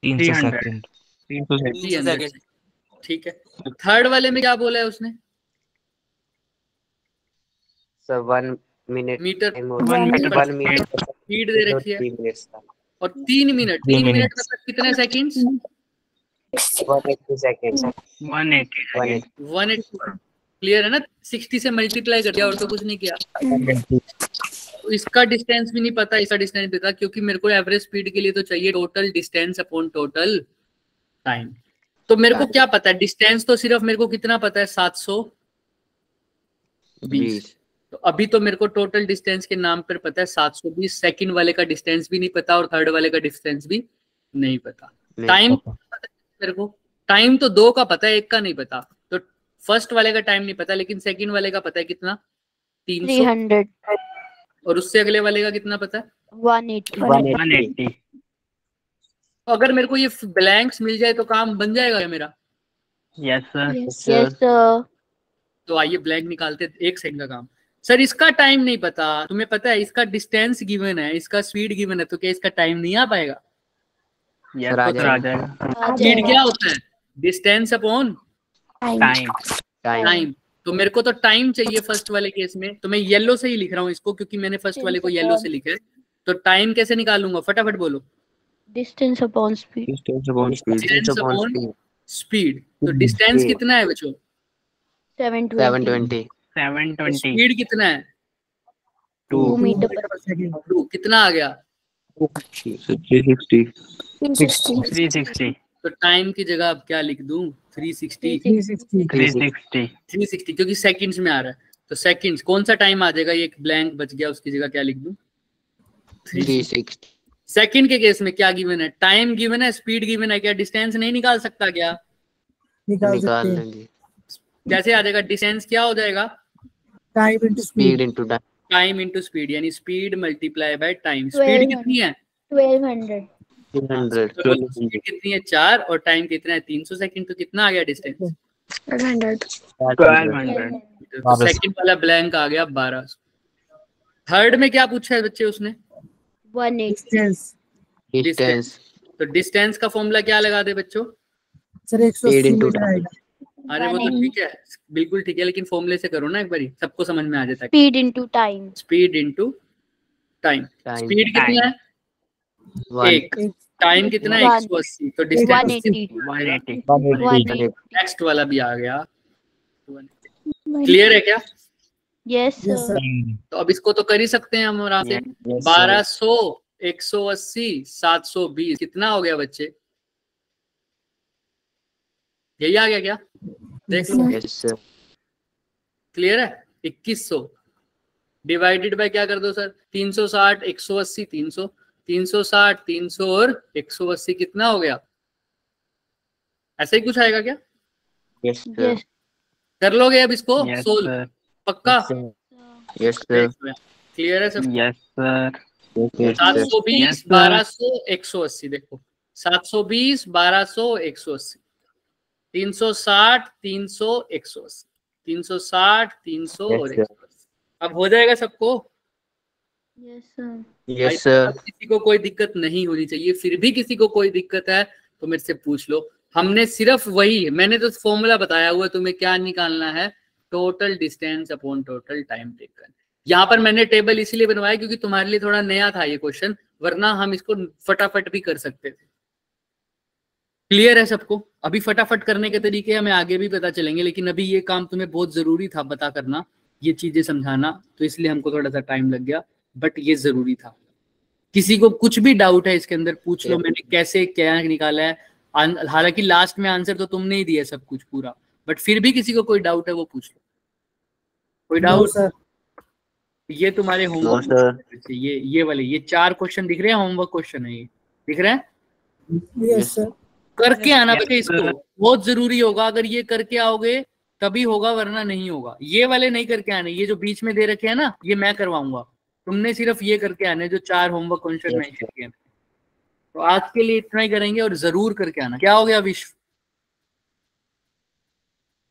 300 सेकंड। 300 सेकेंड। ठीक है। थर्ड वाले में क्या बोला है उसने? सर 1 मिनट मीटर 1 मीटर पर स्पीड दे रखी है। और 3 मिनट, 3 मिनट मतलब कितने सेकंड्स? 180 सेकंड। 180। क्लियर है ना? 60 से मल्टीप्लाई कर दिया और तो कुछ नहीं किया। तो इसका डिस्टेंस भी नहीं पता, इसका डिस्टेंस भी पता, क्योंकि मेरे को एवरेज स्पीड के लिए तो चाहिए total distance upon total time. तो मेरे को क्या पता है? डिस्टेंस तो सिर्फ मेरे को कितना पता है? 720। तो अभी तो मेरे को टोटल डिस्टेंस के नाम पर पता है 720। सेकंड वाले का डिस्टेंस भी नहीं पता और थर्ड वाले का डिस्टेंस भी नहीं पता। टाइम मेरे को, टाइम तो 2 का पता है, 1 का नहीं पता। तो फर्स्ट वाले का टाइम नहीं पता, लेकिन सेकंड वाले का पता है कितना? 300। और उससे अगले वाले का कितना पता है? 180। अगर मेरे को ये ब्लैंक्स मिल जाए तो काम बन जाएगा क्या मेरा? Yes sir. Yes sir. तो आइए ब्लैंक निकालते। 1 सेकंड का काम। सर इसका टाइम नहीं पता, तुम्हें पता है इसका डिस्टेंस गिवन है, इसका स्पीड गिवन है, तो क्या इसका टाइम नहीं आ पाएगा? यस सर आ जाएगा। स्पीड क्या होता है? Distance upon time. तो मेरे को तो टाइम चाहिए फर्स्ट वाले केस में, तो मैं येलो से ही लिख रहा हूँ इसको क्योंकि मैंने फर्स्ट वाले को येलो से लिखा है। तो टाइम कैसे निकालूंगा? फटाफट बोलो। Distance upon speed. Distance upon speed. तो डिस्टेंस कितना है बच्चों? 720। 720। स्पीड कितना है? 2 मीटर पर सेकंड। 2 कितना आ गया? 360। तो टाइम की जगह अब क्या लिख दूं? 360। 360 क्योंकि सेकंड्स में आ रहा है। तो सेकंड्स कौन सा टाइम आ जाएगा? ये एक ब्लैंक बच गया, उसकी जगह क्या लिख दूं? 360। सेकंड के केस में क्या गिवन है? टाइम गिवन है, स्पीड गिवन है। क्या डिस्टेंस नहीं निकाल सकता क्या? निकाल लेंगे। कैसे आ जाएगा? डिस्टेंस क्या हो जाएगा? Time into speed into time into speed, यानी speed multiply by time. Speed कितनी है? 1200। स्पीड कितनी है? 4 और टाइम कितना है? 300 सेकंड। तो कितना आ गया डिस्टेंस? 1200 1200 तो सेकंड वाला ब्लैंक आ गया 1200। थर्ड में क्या पूछा है बच्चे उसने? 180 डिस्टेंस तो डिस्टेंस का फॉर्मूला क्या लगा दे बच्चों? सर 180 मीटर आएगा। अरे वो तो ठीक है, बिल्कुल ठीक है, लेकिन फॉर्मूले से करो ना एक बारी, सबको समझ में आ जाता है। Speed into time. Speed into time. Speed कितना है? 1। टाइम कितना है? 180। तो डिस्टेंस 180। नेक्स्ट वाला भी आ गया। क्लियर है क्या? Yes sir. तो अब इसको तो कर ही सकते हैं हम आराम से। 1200, 180, 720 कितना हो गया बच्चे? यही आ गया क्या? देख लो। क्लियर है? 2100 डिवाइडेड बाय क्या कर दो सर? 360, 180, 300, 360, 300 और 180 कितना हो गया? ऐसे ही कुछ आएगा क्या? यस कर लोगे अब इसको Yes, सोल्व? sir. पक्का? यस सर क्लियर है सब? Yes, sir. 720, Yes, sir. 1200, 180 देखो 720, 1200, 180, 360, 300, 180, 360, 300 और 180। अब हो जाएगा सबको? Yes sir. यस सर किसी को कोई दिक्कत नहीं होनी चाहिए, फिर भी किसी को कोई दिक्कत है तो मेरे से पूछ लो। हमने सिर्फ वही, मैंने तो फॉर्मूला बताया हुआ, तुम्हें क्या निकालना है? Total distance upon total time taken. यहाँ पर मैंने टेबल इसीलिए बनवाया क्योंकि तुम्हारे लिए थोड़ा नया था ये क्वेश्चन, वरना हम इसको फटाफट भी कर सकते थे। क्लियर है सबको? अभी फटाफट करने के तरीके हमें आगे भी पता चलेंगे, लेकिन अभी ये काम तुम्हें बहुत जरूरी था पता करना, ये चीजें समझाना, तो इसलिए हमको थोड़ा सा टाइम लग गया, बट ये जरूरी था। किसी को कुछ भी डाउट है इसके अंदर पूछ लो, मैंने कैसे क्या निकाला है। हालांकि लास्ट में आंसर तो तुमने ही दिया सब कुछ पूरा, बट फिर भी किसी को कोई डाउट है वो पूछ लो। कोई डाउट? सर ये तुम्हारे होमवर्क, ये वाले ये 4 क्वेश्चन दिख रहे हैं, होमवर्क क्वेश्चन है ये, दिख रहे हैं? Yes sir. करके आना बेटे, इसको बहुत जरूरी होगा। अगर ये करके आओगे तभी होगा, वरना नहीं होगा। ये वाले नहीं करके आने, ये जो बीच में दे रखे हैं ना, ये मैं करवाऊंगा। तुमने सिर्फ ये करके आने जो 4 होमवर्क क्वेश्चन मेंशन किए। तो आज के लिए इतना ही करेंगे और जरूर करके आना। क्या हो गया विश्व?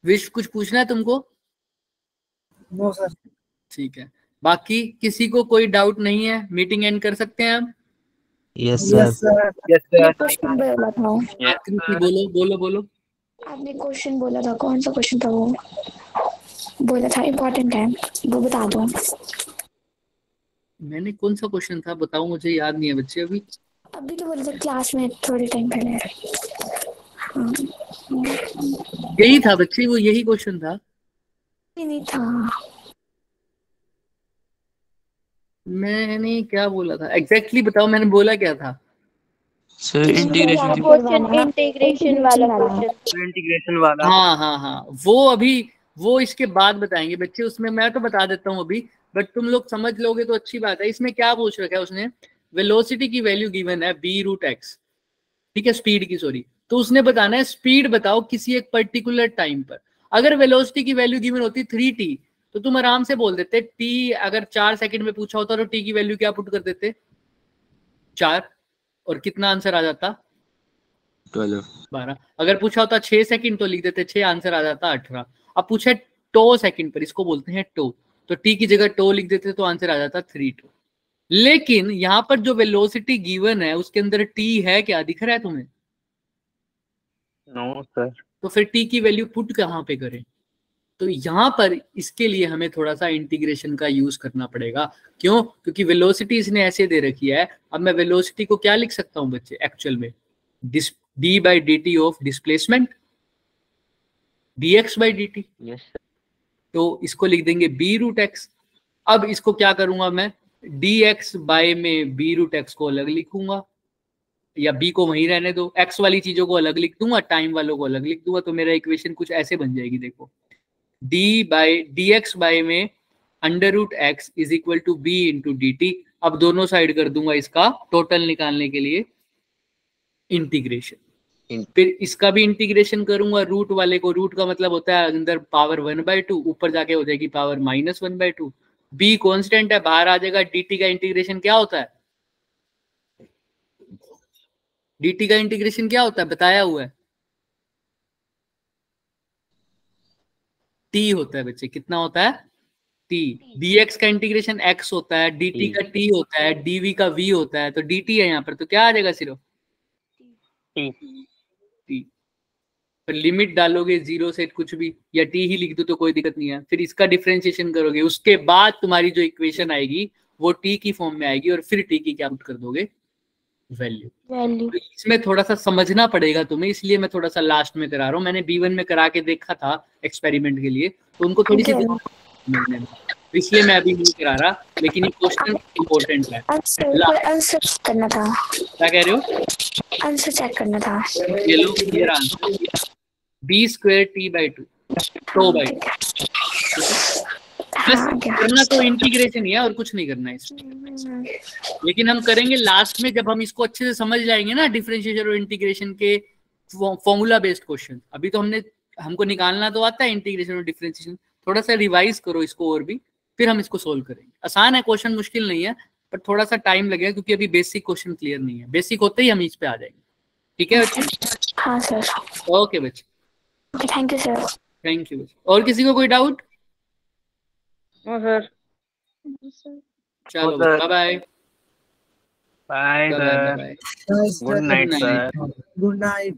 विश्व कुछ पूछना है तुमको? No sir. ठीक है, बाकी किसी को कोई डाउट नहीं है, मीटिंग एंड कर सकते हैं हम? Yes yes sir sir. Question बोला था आकृति बोलो बोलो बोलो। आपने, क्वेश्चन बोला था, कौन सा क्वेश्चन था वो? बोला था इम्पोर्टेंट है, वो बता दो। मैंने कौन सा क्वेश्चन था बताऊं, मुझे याद नहीं है बच्चे अभी। अभी तो बोले थे क्लास में थोड़े टाइम पहले। हाँ। यही था बच्चे, वो यही क्वेश्चन था। नहीं था। मैंने क्या बोला था एग्जैक्टली बताओ, मैंने बोला क्या था? सर इंटीग्रेशन इंटीग्रेशन वाला क्वेश्चन। इंटीग्रेशन वाला। हाँ, वो अभी वो इसके बाद बताएंगे बच्चे, उसमें मैं तो बता देता हूँ अभी, बट तुम लोग समझ लोगे तो अच्छी बात है। इसमें क्या पूछ रखा है उसने? वेलोसिटी की वैल्यू गिवन है b√x, ठीक है, स्पीड की, सॉरी। तो उसने बताना है स्पीड बताओ किसी एक पर्टिकुलर टाइम पर। अगर वेलोसिटी की वैल्यू गिवन होती 3t, तो तुम आराम से बोल देते t, अगर 4 सेकंड में पूछा होता तो t की वैल्यू क्या पुट कर देते? 4, और कितना आंसर आ जाता? 12। अगर पूछा होता 6 सेकंड तो लिख देते 6, आंसर आ जाता 18। अब पूछे टो सेकंड पर, इसको बोलते हैं टो, तो टी की जगह टो लिख देते तो आंसर आ जाता 3 टो। लेकिन यहां पर जो वेलोसिटी गिवन है उसके अंदर टी है क्या, दिख रहा है तुम्हें? No sir. तो फिर टी की वैल्यू पुट कहां पे करें? तो यहां पर इसके लिए हमें थोड़ा सा इंटीग्रेशन का यूज करना पड़ेगा। क्यों? क्योंकि वेलोसिटी इसने ऐसे दे रखी है। अब मैं वेलोसिटी को क्या लिख सकता हूं बच्चे एक्चुअल में? d/dt of displacement, dx/dt। तो इसको लिख देंगे b√x। अब इसको क्या करूंगा मैं? dx बाय में b√x को अलग लिखूंगा, या b को वहीं रहने दो, x वाली चीजों को अलग लिख दूंगा, टाइम वालों को अलग लिख दूंगा। तो मेरा इक्वेशन कुछ ऐसे बन जाएगी, देखो, dx बाय में √x is equal to b into dt। अब दोनों साइड कर दूंगा इसका टोटल निकालने के लिए इंटीग्रेशन। फिर इसका भी इंटीग्रेशन करूंगा, रूट वाले को, रूट का मतलब होता है अंदर पावर 1/2, ऊपर जाके हो जाएगी पावर -1/2। b कांस्टेंट है, बाहर आ जाएगा। dt का इंटीग्रेशन क्या होता है? dt का इंटीग्रेशन क्या होता है बताया हुआ है? टी होता है बच्चे, कितना होता है टी। dx का इंटीग्रेशन x होता है, dt का t होता है, dv का v होता है, तो dt है यहाँ पर, तो क्या आ जाएगा सिर्फ t। पर लिमिट डालोगे 0 से कुछ भी या t ही लिख दो तो कोई दिक्कत नहीं है, फिर इसका डिफरेंशिएशन करोगे, उसके बाद तुम्हारी जो इक्वेशन आएगी वो t की फॉर्म में आएगी और फिर t की क्या पुट कर दोगे वैल्यू। तो इसमें थोड़ा सा समझना पड़ेगा तुम्हें, इसलिए मैं थोड़ा सा लास्ट में करा रहा हूँ। मैंने B1 में करा के देखा था एक्सपेरिमेंट के लिए, तो उनको थोड़ी सी समझने में, इसलिए मैं अभी नहीं करा रहा, लेकिन ये क्वेश्चन इम्पोर्टेंट है। आंसर करना था, क्या कह रहे हो? आंसर चेक करना था। ये लो क्लियर आंसर, b²t/2 बस करना तो इंटीग्रेशन ही है और कुछ नहीं करना है इसमें, लेकिन हम करेंगे लास्ट में जब हम इसको अच्छे से समझ जाएंगे ना, डिफरेंशिएशन और इंटीग्रेशन के फॉर्मूला बेस्ड क्वेश्चन। अभी तो हमको निकालना तो आता है इंटीग्रेशन और डिफरेंशिएशन, थोड़ा सा रिवाइज करो इसको और भी, फिर हम इसको सोल्व करेंगे। आसान है क्वेश्चन, मुश्किल नहीं है, पर थोड़ा सा टाइम लगेगा क्योंकि अभी बेसिक क्वेश्चन क्लियर नहीं है। बेसिक होते ही हम इस पे आ जाएंगे। ठीक है बच्चे? हाँ सर। ओके बच्चे, okay thank you sir. Thank you बच्चे। और किसी को कोई डाउट? सर चलो bye bye. Bye sir, good night sir. Good night.